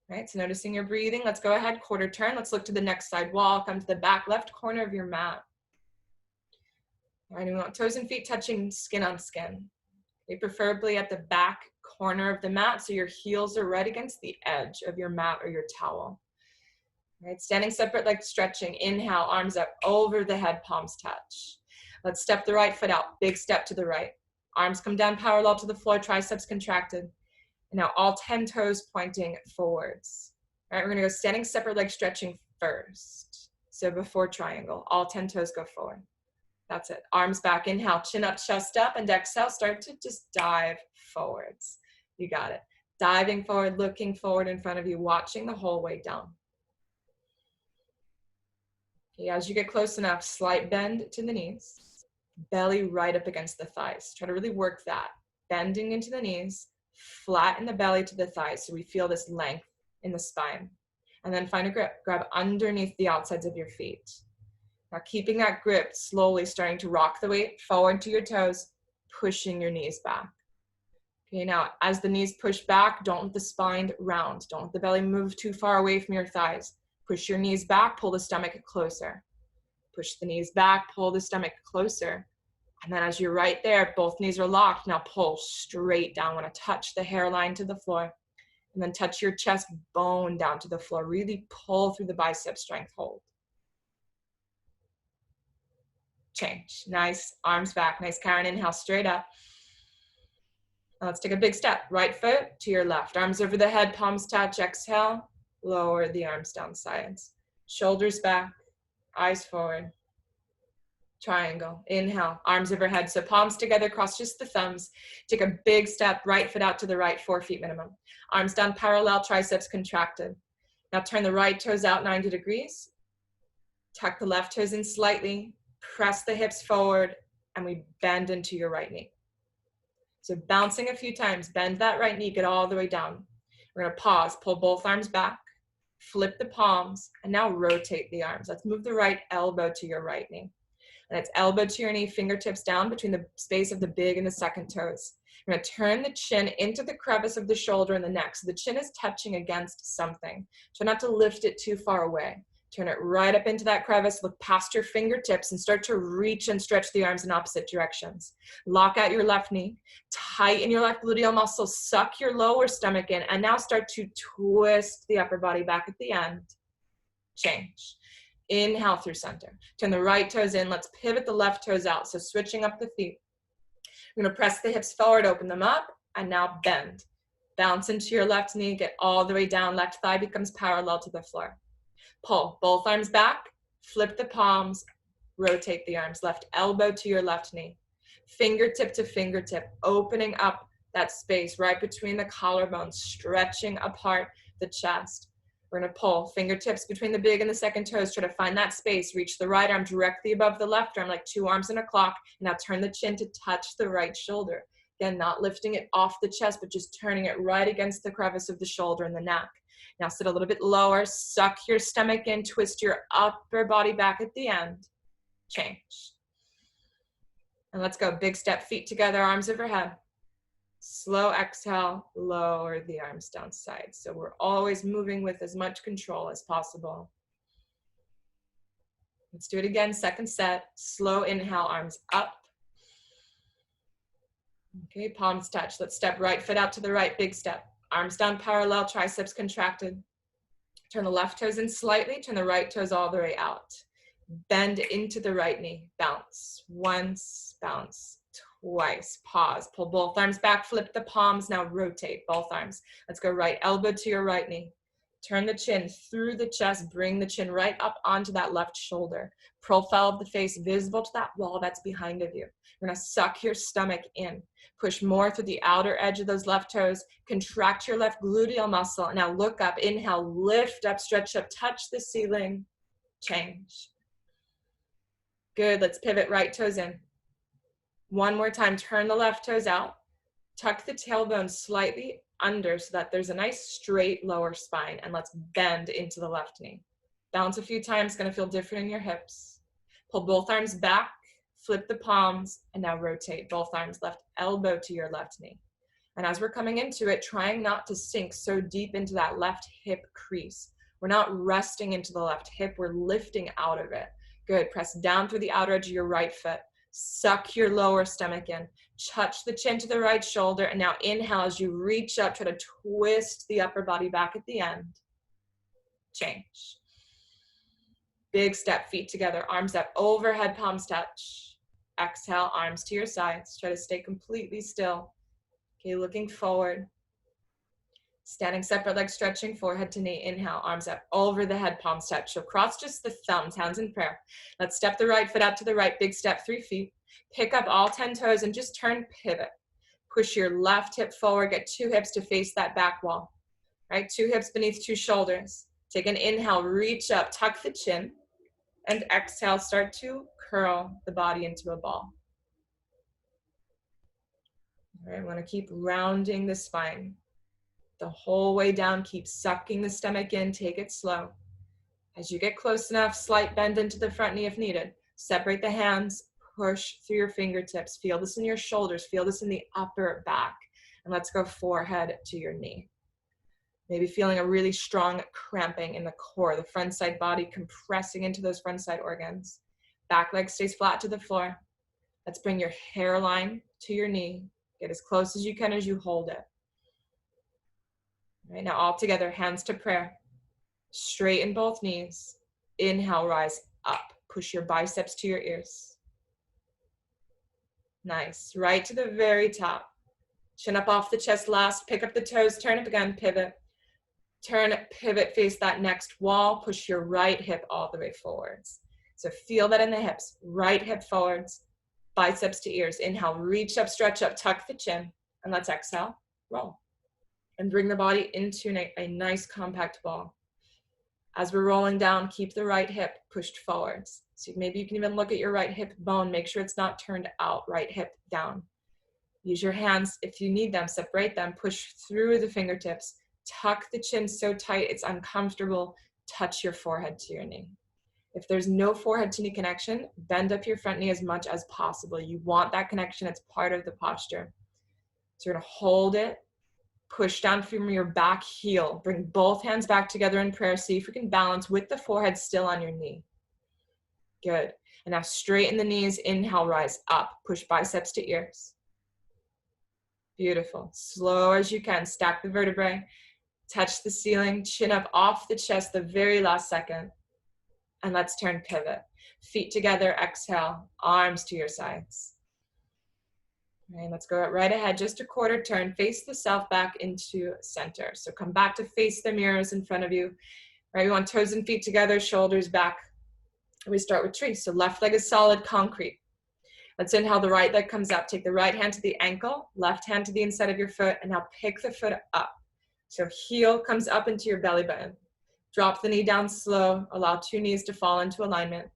Right, so noticing your breathing, let's go ahead, quarter turn. Let's look to the next side wall, come to the back left corner of your mat. All right, and we want toes and feet touching skin on skin. Okay, preferably at the back corner of the mat, so your heels are right against the edge of your mat or your towel. All right, standing separate leg stretching. Inhale, arms up over the head, palms touch. Let's step the right foot out, big step to the right. Arms come down parallel to the floor, triceps contracted. And now all 10 toes pointing forwards. All right, we're gonna go standing separate leg stretching first. So before triangle, all 10 toes go forward. That's it. Arms back, inhale, chin up, chest up, and exhale, start to just dive forwards. You got it. Diving forward, looking forward in front of you, watching the whole way down. Okay, as you get close enough, slight bend to the knees, belly right up against the thighs. Try to really work that. Bending into the knees, flatten the belly to the thighs so we feel this length in the spine. And then find a grip. Grab underneath the outsides of your feet. Now keeping that grip, slowly starting to rock the weight forward to your toes, pushing your knees back. Okay, now as the knees push back, don't let the spine round. Don't let the belly move too far away from your thighs. Push your knees back, pull the stomach closer. Push the knees back, pull the stomach closer. And then as you're right there, both knees are locked. Now pull straight down. Want to touch the hairline to the floor. And then touch your chest bone down to the floor. Really pull through the bicep strength, hold. change. Nice, arms back. Nice, Karen, inhale, straight up. Now let's take a big step. Right foot to your left. Arms over the head, palms touch. Exhale, lower the arms down sides. Shoulders back, eyes forward. Triangle. Inhale, arms overhead. So palms together, cross just the thumbs. Take a big step, right foot out to the right, 4 feet minimum. Arms down parallel, triceps contracted. Now turn the right toes out 90 degrees. Tuck the left toes in slightly. Press the hips forward, and we bend into your right knee. So bouncing a few times, bend that right knee, get all the way down. We're gonna pause, pull both arms back, flip the palms, and now rotate the arms. Let's move the right elbow to your right knee. And it's elbow to your knee, fingertips down between the space of the big and the second toes. You're gonna turn the chin into the crevice of the shoulder and the neck. So the chin is touching against something. Try not to lift it too far away. Turn it right up into that crevice, look past your fingertips and start to reach and stretch the arms in opposite directions. Lock out your left knee, tighten your left gluteal muscle, suck your lower stomach in, and now start to twist the upper body back at the end. Change. Inhale through center. Turn the right toes in. Let's pivot the left toes out. So switching up the feet. We're gonna press the hips forward, open them up, and now bend. Bounce into your left knee, get all the way down. Left thigh becomes parallel to the floor. Pull both arms back, flip the palms, rotate the arms. Left elbow to your left knee. Fingertip to fingertip, opening up that space right between the collarbones, stretching apart the chest. We're gonna pull fingertips between the big and the second toes. Try to find that space. Reach the right arm directly above the left arm like 2 arms in a clock. Now turn the chin to touch the right shoulder. Again, not lifting it off the chest, but just turning it right against the crevice of the shoulder and the neck. Now sit a little bit lower, suck your stomach in, twist your upper body back at the end. Change. And let's go. Big step, feet together, arms overhead. Slow exhale, lower the arms down sides. So we're always moving with as much control as possible. Let's do it again, second set. Slow inhale, arms up. Okay, palms touch. Let's step right foot out to the right, big step. Arms down parallel, triceps contracted. Turn the left toes in slightly, turn the right toes all the way out. Bend into the right knee, bounce. Once, bounce. Twice, pause, pull both arms back, flip the palms, now rotate both arms. Let's go right elbow to your right knee. Turn the chin through the chest, bring the chin right up onto that left shoulder. Profile of the face visible to that wall that's behind of you. You're gonna suck your stomach in. Push more through the outer edge of those left toes. Contract your left gluteal muscle. Now look up, inhale, lift up, stretch up, touch the ceiling, change. Good, let's pivot right toes in. One more time, turn the left toes out. Tuck the tailbone slightly under so that there's a nice straight lower spine, and let's bend into the left knee. Bounce a few times, gonna feel different in your hips. Pull both arms back, flip the palms, and now rotate both arms, left elbow to your left knee. And as we're coming into it, trying not to sink so deep into that left hip crease. We're not resting into the left hip, we're lifting out of it. Good, press down through the outer edge of your right foot. Suck your lower stomach in. Touch the chin to the right shoulder, and now inhale as you reach up, try to twist the upper body back at the end. Change. Big step, feet together, arms up, overhead, palms touch. Exhale, arms to your sides. Try to stay completely still. Okay, looking forward. Standing separate legs, stretching forehead to knee. Inhale, arms up, over the head, palms touch. So cross just the thumbs, hands in prayer. Let's step the right foot out to the right, big step, 3 feet. Pick up all 10 toes and just turn pivot. Push your left hip forward, get 2 hips to face that back wall. Right, 2 hips beneath 2 shoulders. Take an inhale, reach up, tuck the chin. And exhale, start to curl the body into a ball. All right, I want to keep rounding the spine. The whole way down, keep sucking the stomach in, take it slow. As you get close enough, slight bend into the front knee if needed. Separate the hands, push through your fingertips. Feel this in your shoulders, feel this in the upper back. And let's go forehead to your knee. Maybe feeling a really strong cramping in the core, the front side body compressing into those front side organs. Back leg stays flat to the floor. Let's bring your hairline to your knee. Get as close as you can as you hold it. All right, now all together, hands to prayer. Straighten both knees. Inhale, rise up. Push your biceps to your ears. Nice. Right to the very top. Chin up off the chest last. Pick up the toes. Turn up again. Pivot. Turn, pivot, face that next wall. Push your right hip all the way forwards. So feel that in the hips. Right hip forwards. Biceps to ears. Inhale, reach up, stretch up, tuck the chin. And let's exhale, roll. And bring the body into a nice compact ball. As we're rolling down, keep the right hip pushed forwards. So maybe you can even look at your right hip bone. Make sure it's not turned out. Right hip down. Use your hands if you need them. Separate them. Push through the fingertips. Tuck the chin so tight it's uncomfortable. Touch your forehead to your knee. If there's no forehead to knee connection, bend up your front knee as much as possible. You want that connection. It's part of the posture. So you're going to hold it. Push down from your back heel. Bring both hands back together in prayer. See if you can balance with the forehead still on your knee. Good. And now straighten the knees. Inhale, rise up. Push biceps to ears. Beautiful. Slow as you can. Stack the vertebrae. Touch the ceiling. Chin up off the chest the very last second. And let's turn pivot. Feet together. Exhale. Arms to your sides. And let's go right ahead, just a quarter turn, face the self back into center. So come back to face the mirrors in front of you. Right, we want toes and feet together, shoulders back. And we start with tree. So left leg is solid concrete. Let's inhale, the right leg comes up. Take the right hand to the ankle, left hand to the inside of your foot, and now pick the foot up. So heel comes up into your belly button. Drop the knee down slow. Allow two knees to fall into alignment.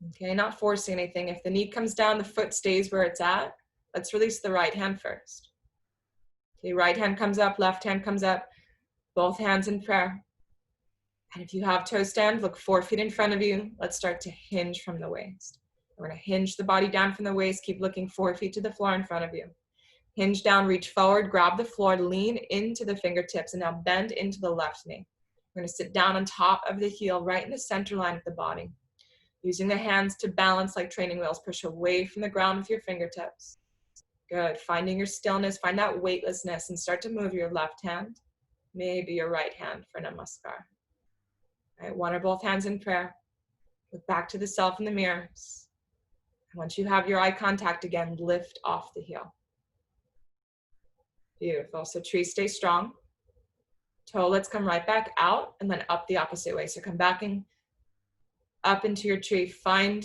Okay, not forcing anything. If the knee comes down, the foot stays where it's at. Let's release the right hand first. Okay, right hand comes up, left hand comes up, both hands in prayer. And if you have toe stand, look 4 feet in front of you. Let's start to hinge from the waist. We're going to hinge the body down from the waist. Keep looking 4 feet to the floor in front of you. Hinge down, reach forward, grab the floor, lean into the fingertips, and now bend into the left knee. We're going to sit down on top of the heel, right in the center line of the body. Using the hands to balance like training wheels, push away from the ground with your fingertips. Good, finding your stillness, find that weightlessness, and start to move your left hand, maybe your right hand for Namaskar. All right, one or both hands in prayer. Look back to the self in the mirrors. And once you have your eye contact again, lift off the heel. Beautiful, so tree, stay strong. Toe, let's come right back out and then up the opposite way. So come back and up into your tree, find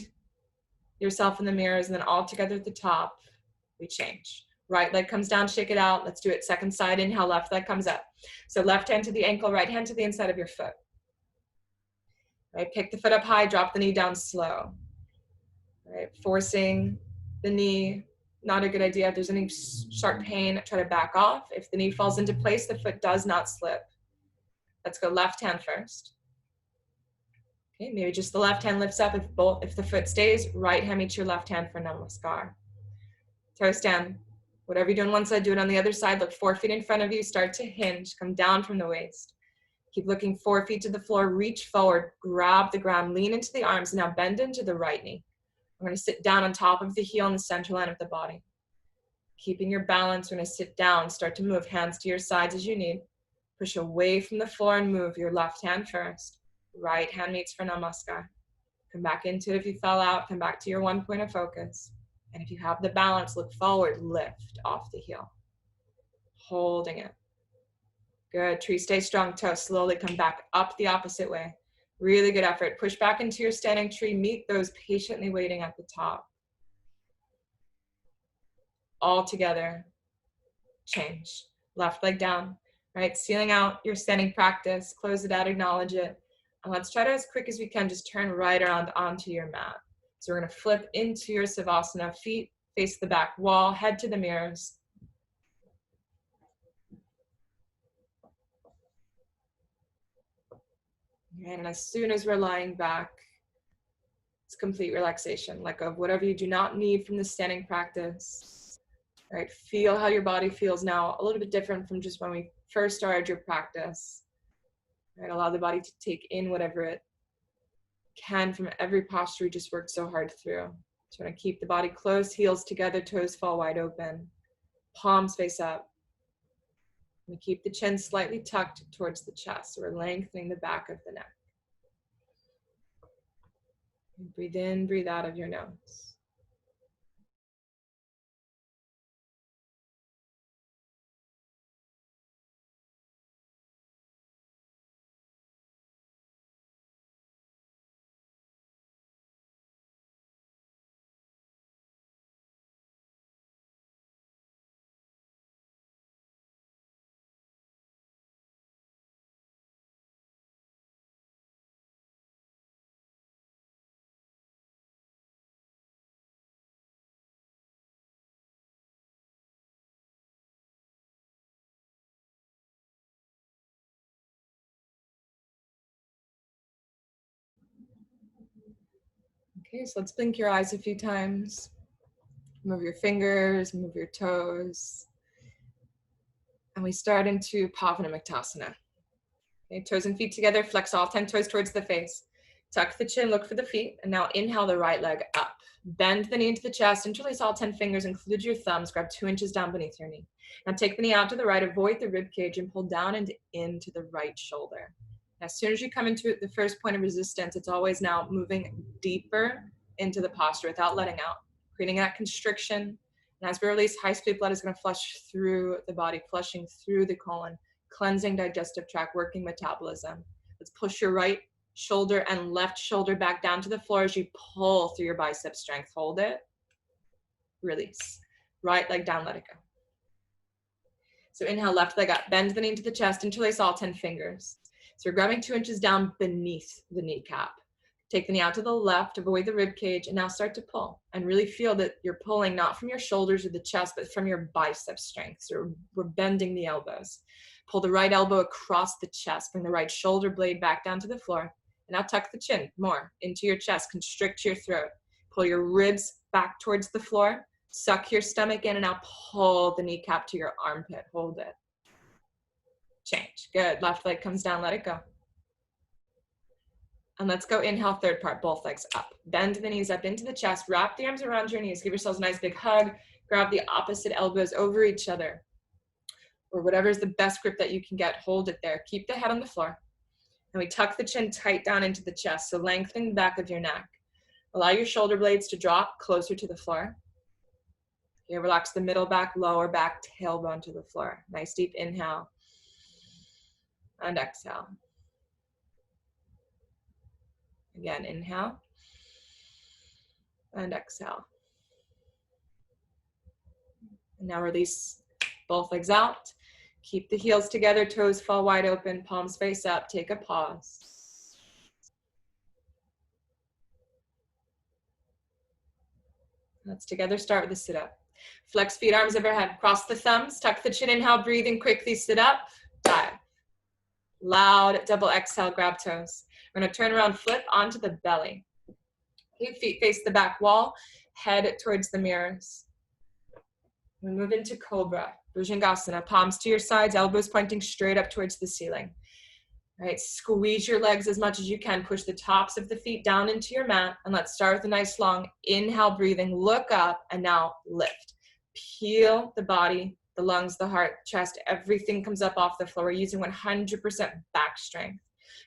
yourself in the mirrors, and then all together at the top, we change. Right leg comes down, shake it out. Let's do it second side. Inhale, left leg comes up. So left hand to the ankle, right hand to the inside of your foot. Right, pick the foot up high, drop the knee down slow. Right, forcing the knee, not a good idea. If there's any sharp pain, try to back off. If the knee falls into place, the foot does not slip. Let's go left hand first. Okay, maybe just the left hand lifts up. If the foot stays, right hand meets your left hand for Namaskar. Toe stand. Whatever you do on one side, do it on the other side. Look 4 feet in front of you. Start to hinge. Come down from the waist. Keep looking 4 feet to the floor. Reach forward. Grab the ground. Lean into the arms. Now bend into the right knee. We're going to sit down on top of the heel in the center line of the body. Keeping your balance, we're going to sit down. Start to move hands to your sides as you need. Push away from the floor and move your left hand first. Right hand meets for Namaskar. Come back into it if you fell out. Come back to your one point of focus. And if you have the balance, look forward, lift off the heel. Holding it. Good. Tree, stay strong. Toe, slowly come back up the opposite way. Really good effort. Push back into your standing tree. Meet those patiently waiting at the top. All together. Change. Left leg down. Right, sealing out your standing practice. Close it out, acknowledge it. And let's try to, as quick as we can, just turn right around onto your mat. So we're going to flip into your Savasana. Feet face the back wall, head to the mirrors. And as soon as we're lying back, it's complete relaxation. Let go of whatever you do not need from the standing practice. All right, feel how your body feels now, a little bit different from just when we first started your practice. All right, allow the body to take in whatever it can from every posture we just worked so hard through. So we're going to keep the body close, heels together, toes fall wide open, palms face up. We keep the chin slightly tucked towards the chest. So we're lengthening the back of the neck. And breathe in, breathe out of your nose. Okay, so let's blink your eyes a few times. Move your fingers, move your toes. And we start into Pavanamuktasana. Okay, toes and feet together, flex all 10 toes towards the face. Tuck the chin, look for the feet, and now inhale the right leg up. Bend the knee into the chest, interlace all 10 fingers, include your thumbs, grab 2 inches down beneath your knee. Now take the knee out to the right, avoid the rib cage, and pull down and into the right shoulder. As soon as you come into the first point of resistance, it's always now moving deeper into the posture without letting out, creating that constriction. And as we release, high-speed blood is going to flush through the body, flushing through the colon, cleansing digestive tract, working metabolism. Let's push your right shoulder and left shoulder back down to the floor as you pull through your bicep strength. Hold it, release. Right leg down, let it go. So inhale, left leg up, bend the knee into the chest, interlace all 10 fingers. So you're grabbing 2 inches down beneath the kneecap. Take the knee out to the left, avoid the rib cage, and now start to pull. And really feel that you're pulling not from your shoulders or the chest, but from your bicep strength. So we're bending the elbows. Pull the right elbow across the chest, bring the right shoulder blade back down to the floor. And now tuck the chin more into your chest, constrict your throat. Pull your ribs back towards the floor, suck your stomach in, and now pull the kneecap to your armpit. Hold it. Change. Good. Left leg comes down, let it go. And let's go inhale, third part, both legs up. Bend the knees up into the chest, wrap the arms around your knees, give yourselves a nice big hug, grab the opposite elbows over each other, or whatever is the best grip that you can get, hold it there. Keep the head on the floor. And we tuck the chin tight down into the chest, so lengthening the back of your neck. Allow your shoulder blades to drop closer to the floor. Okay, relax the middle back, lower back, tailbone to the floor. Nice deep inhale. And exhale. Again, inhale. And exhale. And now release both legs out. Keep the heels together, toes fall wide open, palms face up. Take a pause. Let's together start with the sit up. Flex feet, arms overhead. Cross the thumbs, tuck the chin, inhale, breathing quickly, sit up, dive. Loud double exhale, grab toes. We're gonna turn around, flip onto the belly. Okay, feet face the back wall, head towards the mirrors. We move into Cobra, Bhujangasana, palms to your sides, elbows pointing straight up towards the ceiling. All right, squeeze your legs as much as you can. Push the tops of the feet down into your mat. And let's start with a nice long inhale, breathing. Look up and now lift. Peel the body, the lungs, the heart, chest, everything comes up off the floor. We're using 100% back strength.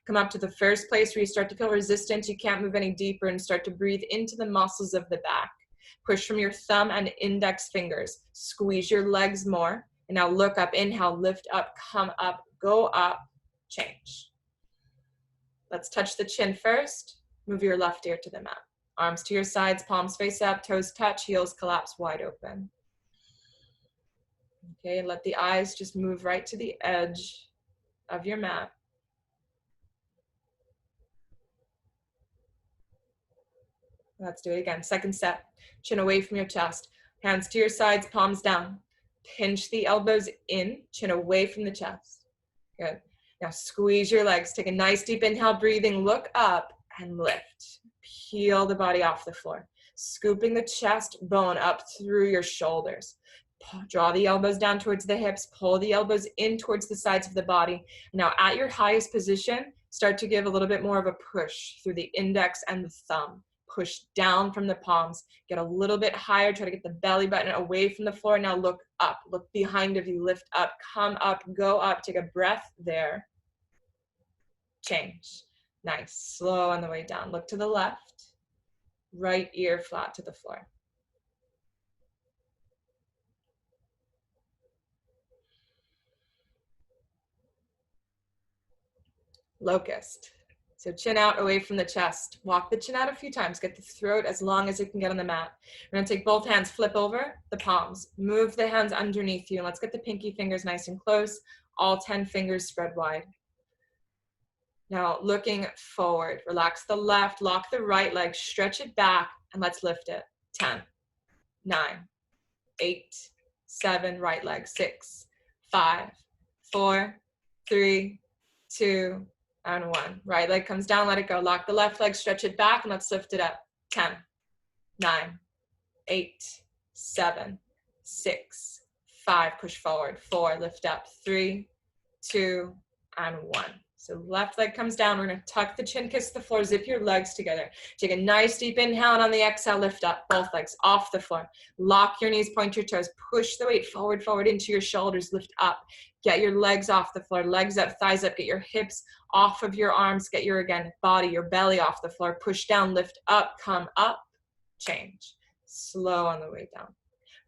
Come up to the first place where you start to feel resistance. You can't move any deeper, and start to breathe into the muscles of the back. Push from your thumb and index fingers. Squeeze your legs more. And now look up, inhale, lift up, come up, go up, change. Let's touch the chin first. Move your left ear to the mat. Arms to your sides, palms face up, toes touch, heels collapse wide open. Okay, let the eyes just move right to the edge of your mat. Let's do it again. Second set. Chin away from your chest. Hands to your sides, palms down. Pinch the elbows in, chin away from the chest. Good. Now squeeze your legs. Take a nice deep inhale, breathing. Look up and lift. Peel the body off the floor. Scooping the chest bone up through your shoulders. Draw the elbows down towards the hips. Pull the elbows in towards the sides of the body. Now at your highest position, start to give a little bit more of a push through the index and the thumb. Push down from the palms. Get a little bit higher. Try to get the belly button away from the floor. Now look up. Look behind of you. Lift up. Come up. Go up. Take a breath there. Change. Nice. Slow on the way down. Look to the left. Right ear flat to the floor. Locust. So chin out away from the chest. Walk the chin out a few times. Get the throat as long as it can get on the mat. We're going to take both hands, flip over the palms. Move the hands underneath you. And let's get the pinky fingers nice and close. All 10 fingers spread wide. Now looking forward. Relax the left. Lock the right leg. Stretch it back. And let's lift it. 10, 9, 8, 7. Right leg. 6, 5, 4, 3, 2, and 1. Right leg comes down, let it go. Lock the left leg, stretch it back, and let's lift it up. 10, 9, 8, 7, 6, 5, push forward, 4, lift up, 3, 2, and 1. So left leg comes down. We're going to tuck the chin, kiss the floor, zip your legs together. Take a nice deep inhale, and on the exhale, lift up, both legs off the floor. Lock your knees, point your toes, push the weight forward, forward into your shoulders, lift up. Get your legs off the floor, legs up, thighs up, get your hips off of your arms, get your, again, body, your belly off the floor, push down, lift up, come up, change. Slow on the way down.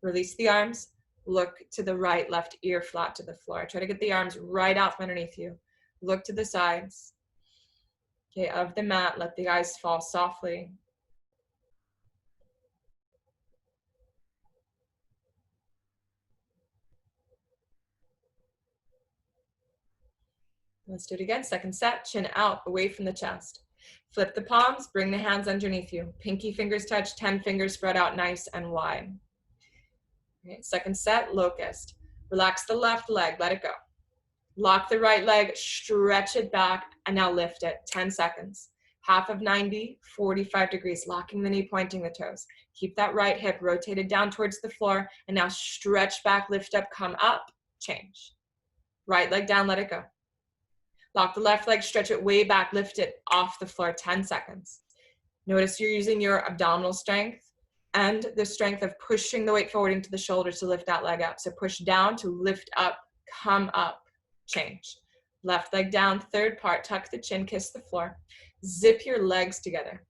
Release the arms, look to the right, left ear flat to the floor. Try to get the arms right out from underneath you. Look to the sides. Okay, of the mat, let the eyes fall softly. Let's do it again. Second set, chin out, away from the chest. Flip the palms, bring the hands underneath you. Pinky fingers touch, 10 fingers spread out nice and wide. Okay, second set, locust. Relax the left leg, let it go. Lock the right leg, stretch it back, and now lift it, 10 seconds. Half of 90, 45 degrees, locking the knee, pointing the toes. Keep that right hip rotated down towards the floor, and now stretch back, lift up, come up, change. Right leg down, let it go. Lock the left leg, stretch it way back, lift it off the floor, 10 seconds. Notice you're using your abdominal strength and the strength of pushing the weight forward into the shoulders to lift that leg up. So push down to lift up, come up, change. Left leg down, third part, tuck the chin, kiss the floor. Zip your legs together.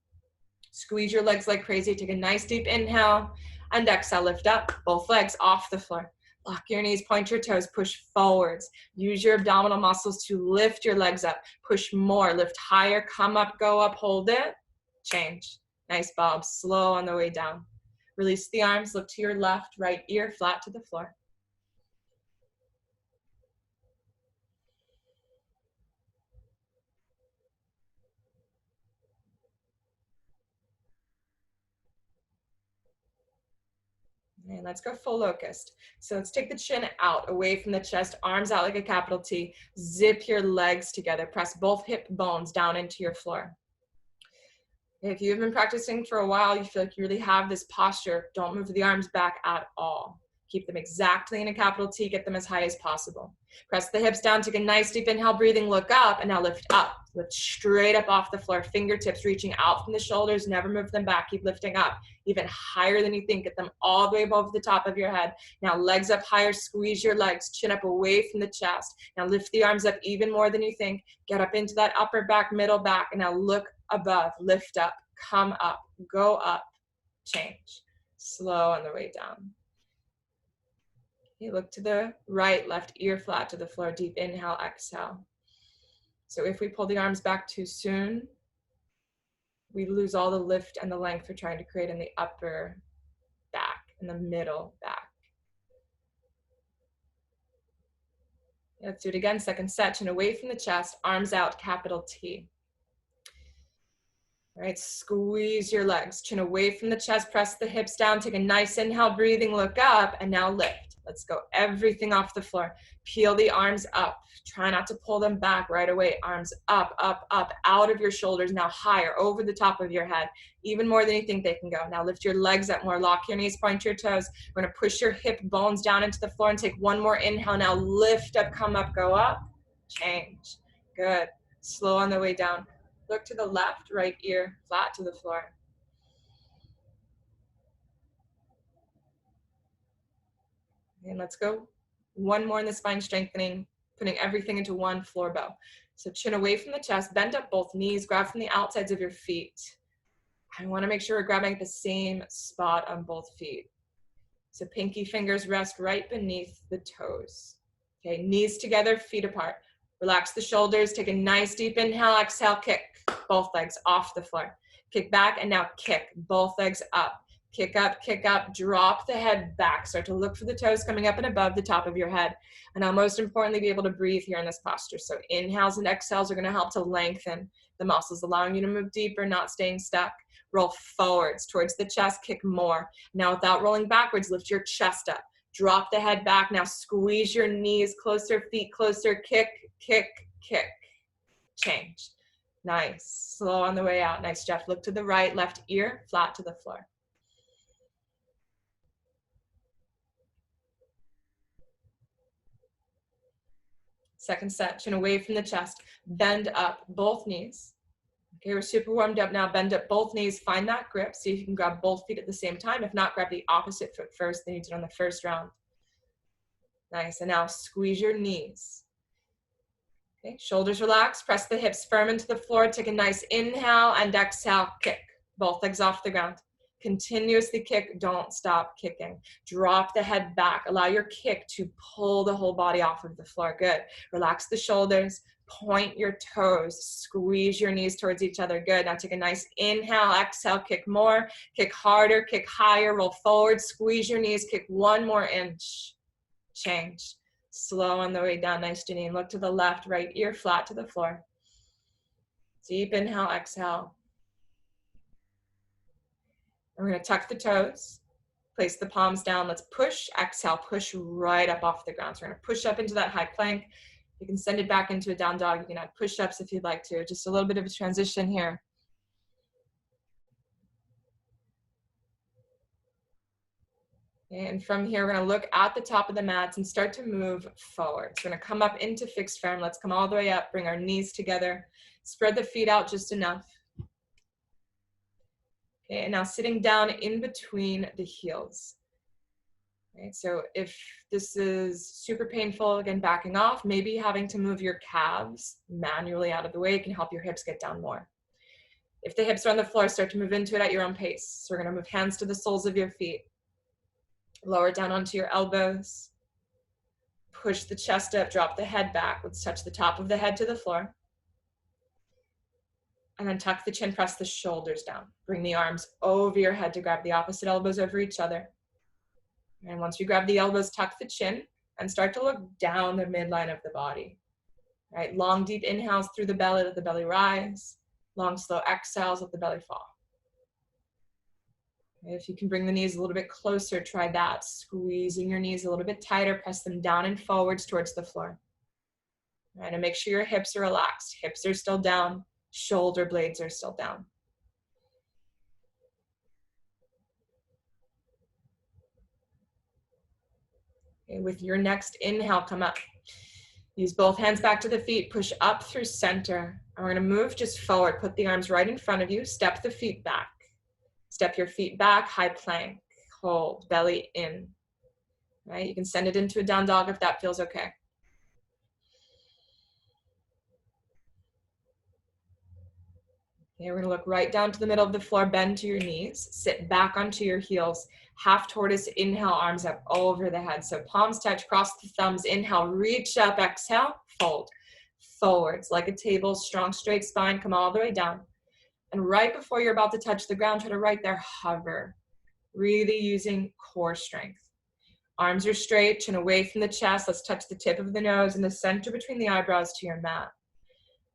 Squeeze your legs like crazy. Take a nice deep inhale and exhale, lift up, both legs off the floor. Lock your knees, point your toes, push forwards. Use your abdominal muscles to lift your legs up. Push more, lift higher, come up, go up, hold it, change. Nice bob, slow on the way down. Release the arms, look to your left, right ear flat to the floor. And let's go full locust. So let's take the chin out, away from the chest, arms out like a capital T. Zip your legs together. Press both hip bones down into your floor. If you've been practicing for a while, you feel like you really have this posture, don't move the arms back at all. Keep them exactly in a capital T, get them as high as possible. Press the hips down, take a nice deep inhale, breathing, look up, and now lift up. Lift straight up off the floor, fingertips reaching out from the shoulders, never move them back, keep lifting up, even higher than you think, get them all the way above the top of your head. Now legs up higher, squeeze your legs, chin up away from the chest. Now lift the arms up even more than you think, get up into that upper back, middle back, and now look above, lift up, come up, go up, change. Slow on the way down. Okay, look to the right, left ear flat to the floor, deep inhale, exhale. So if we pull the arms back too soon, we lose all the lift and the length we're trying to create in the upper back, in the middle back. Let's do it again, second set, chin away from the chest, arms out, capital T. All right, squeeze your legs, chin away from the chest, press the hips down, take a nice inhale, breathing, look up, and now lift. Let's go everything off the floor. Peel the arms up. Try not to pull them back right away. Arms up, up, up, out of your shoulders, now higher, over the top of your head, even more than you think they can go. Now lift your legs up more, lock your knees, point your toes. We're gonna push your hip bones down into the floor and take one more inhale. Now lift up, come up, go up, change. Good, slow on the way down. Look to the left, right ear, flat to the floor. And let's go one more in the spine strengthening, putting everything into one floor bow. So chin away from the chest, bend up both knees, grab from the outsides of your feet. I want to make sure we're grabbing at the same spot on both feet. So pinky fingers rest right beneath the toes. Okay, knees together, feet apart. Relax the shoulders, take a nice deep inhale, exhale, kick both legs off the floor. Kick back and now kick both legs up. Kick up, drop the head back. Start to look for the toes coming up and above the top of your head. And now most importantly, be able to breathe here in this posture. So inhales and exhales are gonna help to lengthen the muscles, allowing you to move deeper, not staying stuck. Roll forwards towards the chest, kick more. Now without rolling backwards, lift your chest up. Drop the head back. Now squeeze your knees closer, feet closer, kick, kick, kick. Change. Nice. Slow on the way out. Nice, Jeff. Look to the right, left ear, flat to the floor. Second set, chin away from the chest. Bend up both knees. Okay, we're super warmed up now. Bend up both knees. Find that grip. See if you can grab both feet at the same time. If not, grab the opposite foot first than you did on the first round. Nice. And now squeeze your knees. Okay, shoulders relaxed. Press the hips firm into the floor. Take a nice inhale and exhale. Kick. Both legs off the ground. Continuously kick. Don't stop kicking. Drop the head back. Allow your kick to pull the whole body off of the floor. Good. Relax the shoulders. Point your toes. Squeeze your knees towards each other. Good. Now take a nice inhale. Exhale. Kick more. Kick harder. Kick higher. Roll forward. Squeeze your knees. Kick one more inch. Change. Slow on the way down. Nice, Janine. Look to the left. Right ear flat to the floor. Deep inhale. Exhale. We're going to tuck the toes, place the palms down. Let's push, exhale, push right up off the ground. So we're going to push up into that high plank. You can send it back into a down dog. You can add push-ups if you'd like to. Just a little bit of a transition here. Okay, and from here, we're going to look at the top of the mats and start to move forward. So we're going to come up into fixed firm. Let's come all the way up, bring our knees together, spread the feet out just enough. Okay, and now sitting down in between the heels. Okay, so if this is super painful, again, backing off, maybe having to move your calves manually out of the way can help your hips get down more. If the hips are on the floor, start to move into it at your own pace. So we're going to move hands to the soles of your feet. Lower down onto your elbows. Push the chest up, drop the head back. Let's touch the top of the head to the floor. And then tuck the chin, press the shoulders down. Bring the arms over your head to grab the opposite elbows over each other. And once you grab the elbows, tuck the chin and start to look down the midline of the body. All right, long, deep inhales through the belly, let the belly rise. Long, slow exhales, let the belly fall. Okay, if you can bring the knees a little bit closer, try that. Squeezing your knees a little bit tighter, press them down and forwards towards the floor. All right, and make sure your hips are relaxed. Hips are still down. Shoulder blades are still down. Okay, with your next inhale, come up. Use both hands back to the feet, push up through center. And we're gonna move just forward. Put the arms right in front of you, step the feet back. Step your feet back, high plank, hold, belly in. Right, you can send it into a down dog if that feels okay. Okay, we're gonna look right down to the middle of the floor, bend to your knees, sit back onto your heels, half tortoise, inhale, arms up over the head. So palms touch, cross the thumbs, inhale, reach up, exhale, fold. Forwards, like a table, strong straight spine, come all the way down. And right before you're about to touch the ground, try to right there, hover. Really using core strength. Arms are straight, chin away from the chest. Let's touch the tip of the nose and the center between the eyebrows to your mat.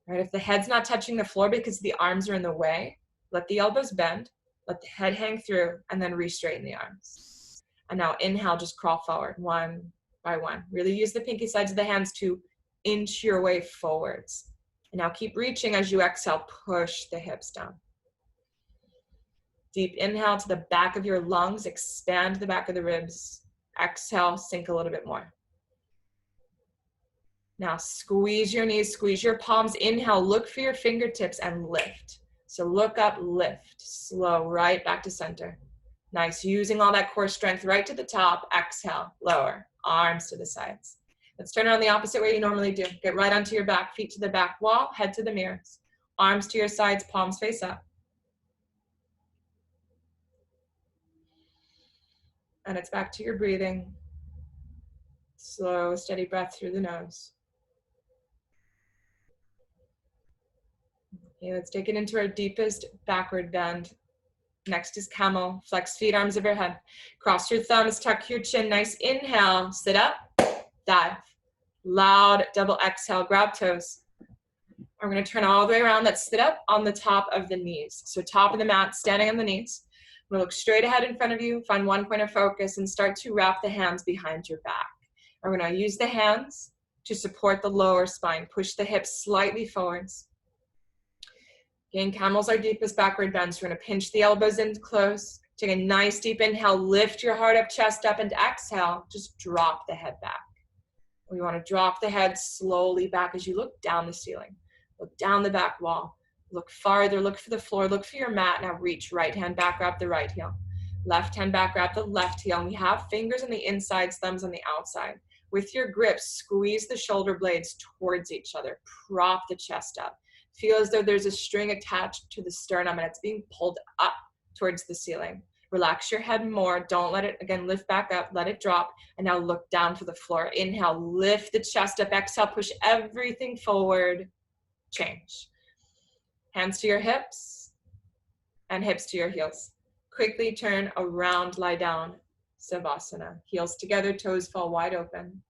Right, if the head's not touching the floor because the arms are in the way, let the elbows bend, let the head hang through, and then re-straighten the arms. And now inhale, just crawl forward, one by one. Really use the pinky sides of the hands to inch your way forwards. And now keep reaching as you exhale, push the hips down. Deep inhale to the back of your lungs, expand the back of the ribs. Exhale, sink a little bit more. Now squeeze your knees, squeeze your palms. Inhale, look for your fingertips and lift. So look up, lift, slow, right back to center. Nice, using all that core strength right to the top. Exhale, lower, arms to the sides. Let's turn around the opposite way you normally do. Get right onto your back, feet to the back wall, head to the mirrors. Arms to your sides, palms face up. And it's back to your breathing. Slow, steady breath through the nose. Okay, let's take it into our deepest backward bend. Next is camel. Flex feet, arms overhead. Cross your thumbs, tuck your chin. Nice inhale, sit up, dive. Loud double exhale, grab toes. We're gonna turn all the way around. Let's sit up on the top of the knees. So top of the mat, standing on the knees. We'll look straight ahead in front of you, find one point of focus, and start to wrap the hands behind your back. We're gonna use the hands to support the lower spine. Push the hips slightly forwards. Okay, and camel's our deepest backward bend. So we're gonna pinch the elbows in close. Take a nice deep inhale, lift your heart up, chest up, and exhale, just drop the head back. We wanna drop the head slowly back as you look down the ceiling. Look down the back wall. Look farther, look for the floor, look for your mat. Now reach, right hand back, wrap the right heel. Left hand back, wrap the left heel. And we have fingers on the insides, thumbs on the outside. With your grip, squeeze the shoulder blades towards each other. Prop the chest up. Feel as though there's a string attached to the sternum and it's being pulled up towards the ceiling. Relax your head more. Don't let it, again, lift back up, let it drop. And now look down for the floor. Inhale, lift the chest up. Exhale, push everything forward. Change. Hands to your hips and hips to your heels. Quickly turn around, lie down, Savasana. Heels together, toes fall wide open.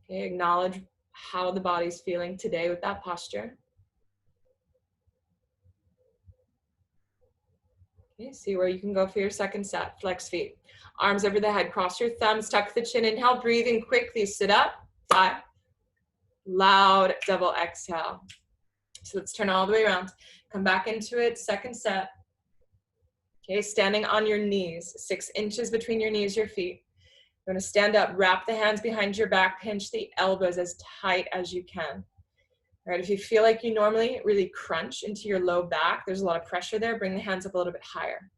Okay, acknowledge how the body's feeling today with that posture. Okay, see where you can go for your second set. Flex feet. Arms over the head, cross your thumbs, tuck the chin, inhale, breathing quickly, sit up, 5. Loud double exhale. So let's turn all the way around. Come back into it, second set. Okay, standing on your knees, 6 inches between your knees, your feet. You're gonna stand up, wrap the hands behind your back, pinch the elbows as tight as you can. All right, if you feel like you normally really crunch into your low back, there's a lot of pressure there, bring the hands up a little bit higher.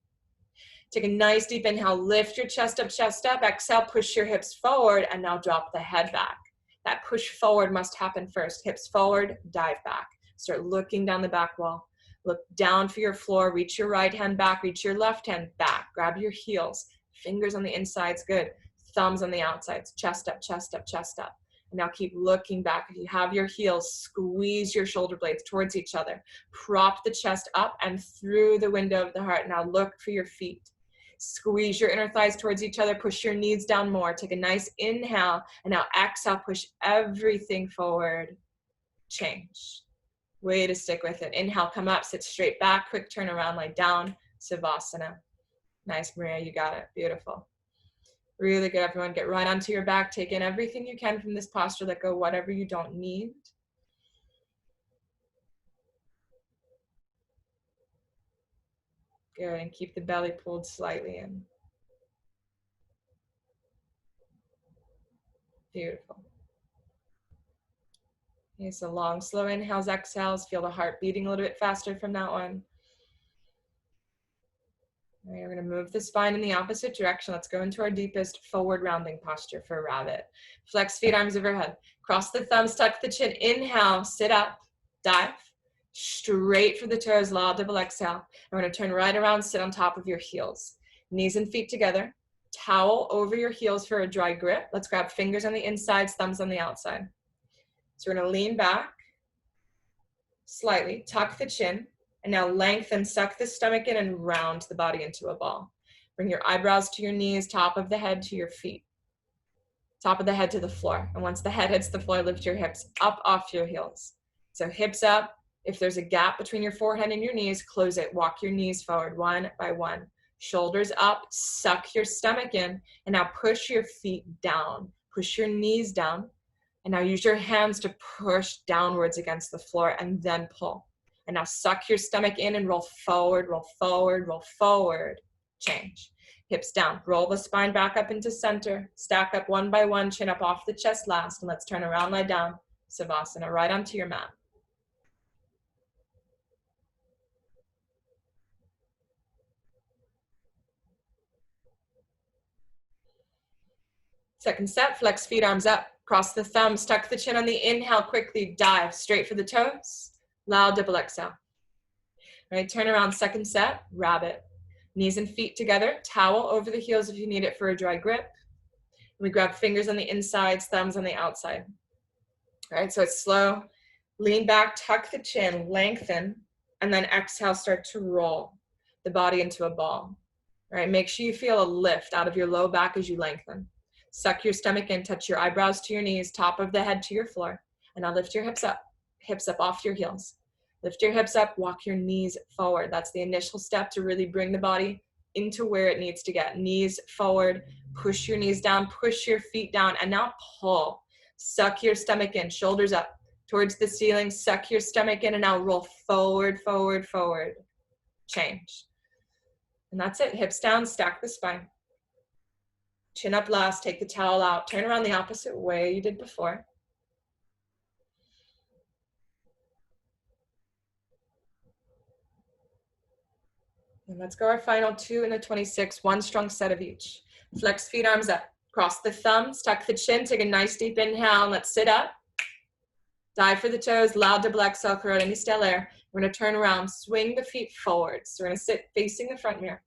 Take a nice deep inhale, lift your chest up, exhale, push your hips forward, and now drop the head back. That push forward must happen first. Hips forward, dive back. Start looking down the back wall. Look down for your floor, reach your right hand back, reach your left hand back. Grab your heels, fingers on the insides, good. Thumbs on the outsides, chest up, chest up, chest up. And now keep looking back. If you have your heels, squeeze your shoulder blades towards each other. Prop the chest up and through the window of the heart. Now look for your feet. Squeeze your inner thighs towards each other. Push your knees down more. Take a nice inhale. And now exhale, push everything forward. Change. Way to stick with it. Inhale, come up, sit straight back. Quick turn around, lie down. Savasana. Nice, Maria, you got it. Beautiful. Really good, everyone. Get right onto your back. Take in everything you can from this posture. Let go whatever you don't need. Good, and keep the belly pulled slightly in. Beautiful. Okay, so long, slow inhales, exhales. Feel the heart beating a little bit faster from that one. All right, we're gonna move the spine in the opposite direction. Let's go into our deepest forward rounding posture for rabbit. Flex feet, arms overhead. Cross the thumbs, tuck the chin. Inhale, sit up, dive. Straight for the toes, loud double exhale. We're gonna turn right around, sit on top of your heels. Knees and feet together. Towel over your heels for a dry grip. Let's grab fingers on the insides, thumbs on the outside. So we're gonna lean back slightly, tuck the chin, and now lengthen, suck the stomach in and round the body into a ball. Bring your eyebrows to your knees, top of the head to your feet. Top of the head to the floor. And once the head hits the floor, lift your hips up off your heels. So hips up. If there's a gap between your forehead and your knees, close it. Walk your knees forward one by one. Shoulders up, suck your stomach in, and now push your feet down. Push your knees down. And now use your hands to push downwards against the floor and then pull. And now suck your stomach in and roll forward, roll forward, roll forward. Change. Hips down. Roll the spine back up into center. Stack up one by one, chin up off the chest last. And let's turn around, lie down. Savasana, right onto your mat. Second set, flex feet, arms up. Cross the thumbs, tuck the chin on the inhale, quickly dive straight for the toes. Loud double exhale. All right, turn around, second set, rabbit. Knees and feet together, towel over the heels if you need it for a dry grip. We grab fingers on the insides, thumbs on the outside. All right, so it's slow. Lean back, tuck the chin, lengthen, and then exhale, start to roll the body into a ball. All right, make sure you feel a lift out of your low back as you lengthen. Suck your stomach in, touch your eyebrows to your knees, top of the head to your floor. And now lift your hips up off your heels. Lift your hips up, walk your knees forward. That's the initial step to really bring the body into where it needs to get. Knees forward, push your knees down, push your feet down, and now pull. Suck your stomach in, shoulders up towards the ceiling. Suck your stomach in and now roll forward, forward, forward. Change. And that's it. Hips down, stack the spine. Chin up last, take the towel out. Turn around the opposite way you did before. And let's go our final 2 in the 26, one strong set of each. Flex feet, arms up. Cross the thumbs, tuck the chin, take a nice deep inhale, and let's sit up. Dive for the toes, loud double exhale, carotid stellaire. We're gonna turn around, swing the feet forward. So we're gonna sit facing the front mirror.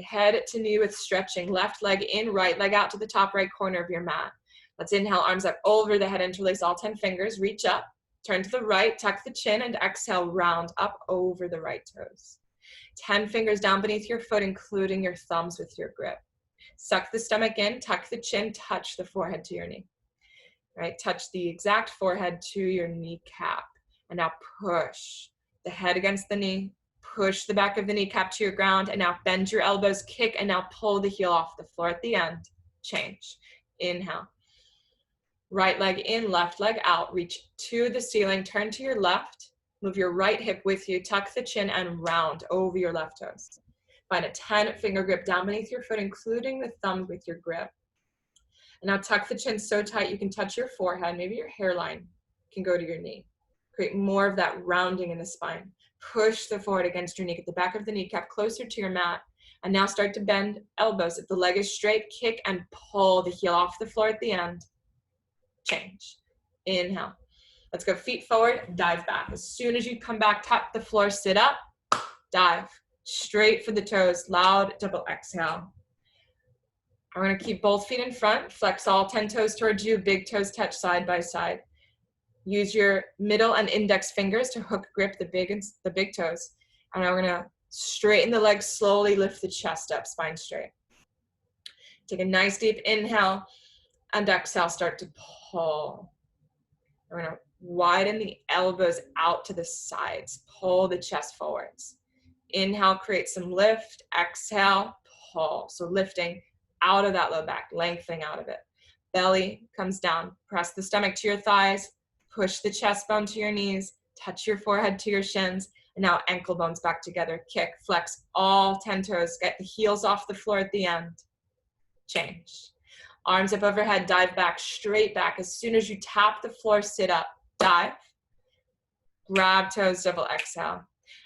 Head to knee with stretching, left leg in, right leg out to the top right corner of your mat. Let's inhale, arms up over the head, interlace all 10 fingers, reach up, turn to the right, tuck the chin, and exhale, round up over the right toes. 10 fingers down beneath your foot, including your thumbs with your grip. Suck the stomach in, tuck the chin, touch the forehead to your knee. Right, touch the exact forehead to your kneecap. And now push the head against the knee, push the back of the kneecap to your ground, and now bend your elbows, kick, and now pull the heel off the floor at the end. Change. Inhale. Right leg in, left leg out. Reach to the ceiling, turn to your left, move your right hip with you, tuck the chin, and round over your left toes. Find a 10-finger grip down beneath your foot, including the thumb with your grip. And now tuck the chin so tight you can touch your forehead, maybe your hairline can go to your knee. Create more of that rounding in the spine. Push the forehead against your knee, get the back of the kneecap closer to your mat, and now start to bend elbows. If the leg is straight, kick and pull the heel off the floor at the end. Change. Inhale. Let's go feet forward, dive back. As soon as you come back, tap the floor, sit up, dive. Straight for the toes, loud double exhale. I'm gonna keep both feet in front, flex all 10 toes towards you, big toes touch side by side. Use your middle and index fingers to hook grip the big toes. And now we're gonna straighten the legs, slowly lift the chest up, spine straight. Take a nice deep inhale and exhale, start to pull. We're gonna widen the elbows out to the sides, pull the chest forwards. Inhale, create some lift, exhale, pull. So lifting out of that low back, lengthening out of it. Belly comes down, press the stomach to your thighs, push the chest bone to your knees, touch your forehead to your shins, and now ankle bones back together. Kick, flex all 10 toes, get the heels off the floor at the end. Change. Arms up overhead, dive back, straight back. As soon as you tap the floor, sit up, dive. Grab toes, double exhale.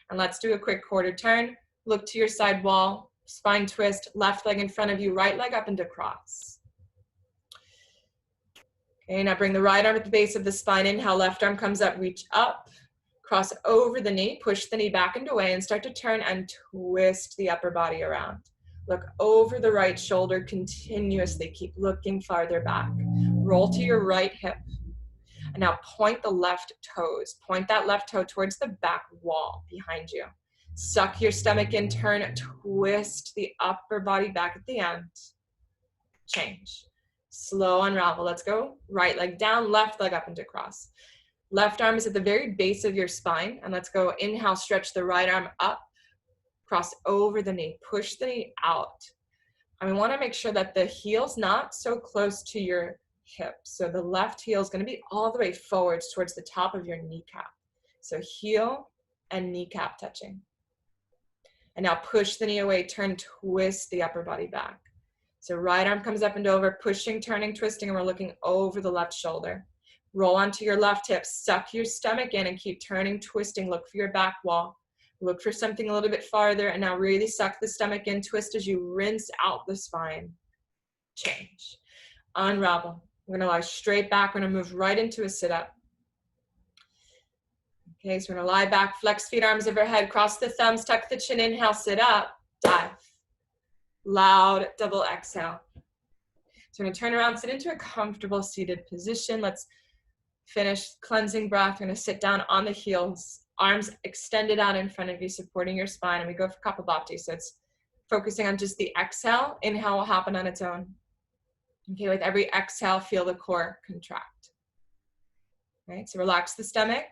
And let's do a quick quarter turn. Look to your side wall, spine twist, left leg in front of you, right leg up into cross. Okay, now bring the right arm at the base of the spine. Inhale, left arm comes up, reach up, cross over the knee, push the knee back and away, and start to turn and twist the upper body around. Look over the right shoulder continuously. Keep looking farther back. Roll to your right hip. And now point the left toes. Point that left toe towards the back wall behind you. Suck your stomach in, turn, twist the upper body back at the end. Change. Slow unravel. Let's go. Right leg down, left leg up into cross. Left arm is at the very base of your spine. And let's go. Inhale, stretch the right arm up, cross over the knee, push the knee out. And we want to make sure that the heel's not so close to your hip. So the left heel is going to be all the way forwards towards the top of your kneecap. So heel and kneecap touching. And now push the knee away, turn, twist the upper body back. So right arm comes up and over, pushing, turning, twisting, and we're looking over the left shoulder. Roll onto your left hip, suck your stomach in and keep turning, twisting. Look for your back wall. Look for something a little bit farther, and now really suck the stomach in, twist as you rinse out the spine. Change. Unravel. We're gonna lie straight back. We're gonna move right into a sit-up. Okay, so we're gonna lie back, flex feet, arms overhead, cross the thumbs, tuck the chin, inhale, sit up, dive. Loud double exhale. So we're gonna turn around, sit into a comfortable seated position. Let's finish cleansing breath. We're gonna sit down on the heels, arms extended out in front of you, supporting your spine, and we go for Kapalabhati. So it's focusing on just the exhale. Inhale will happen on its own. Okay, with every exhale, feel the core contract. Right, so relax the stomach.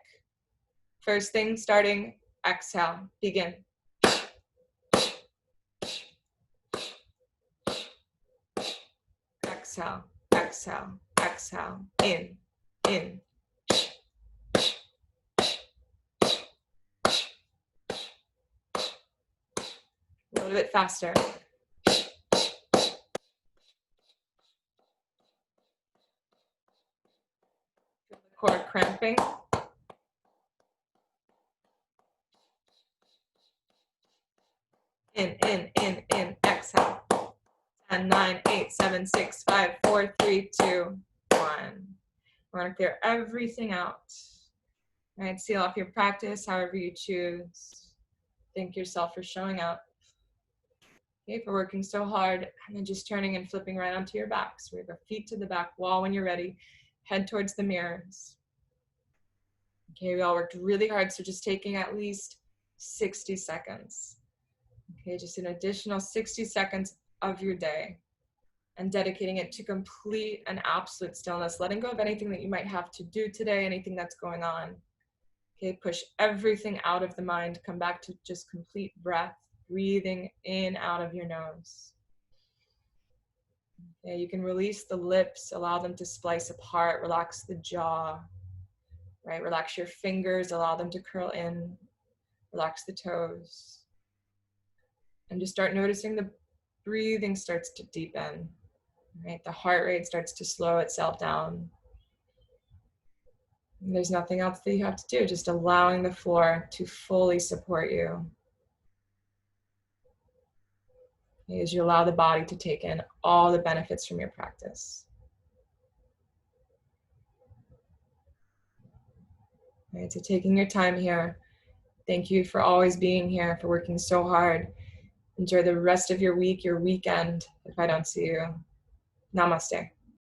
First thing, starting, exhale, begin. Exhale, exhale, exhale. exhale, in. A little bit faster. Feel the core cramping. In, exhale. 10, 9, 8, 7, 6, 5, 4, 3, 2, 1. We're going to clear everything out. All right, seal off your practice however you choose. Thank yourself for showing up. Okay, for working so hard, and then just turning and flipping right onto your back. So we have our feet to the back wall when you're ready. Head towards the mirrors. Okay, we all worked really hard, so just taking at least 60 seconds. Okay, just an additional 60 seconds of your day and dedicating it to complete and absolute stillness, letting go of anything that you might have to do today, anything that's going on. Okay, push everything out of the mind, come back to just complete breath, breathing in out of your nose. Okay, you can release the lips, allow them to splice apart, relax the jaw, right? Relax your fingers, allow them to curl in, relax the toes. And just start noticing the breathing starts to deepen, right? The heart rate starts to slow itself down. And there's nothing else that you have to do, just allowing the floor to fully support you. As you allow the body to take in all the benefits from your practice. All right, so taking your time here. Thank you for always being here, for working so hard. Enjoy the rest of your week, your weekend, if I don't see you. Namaste.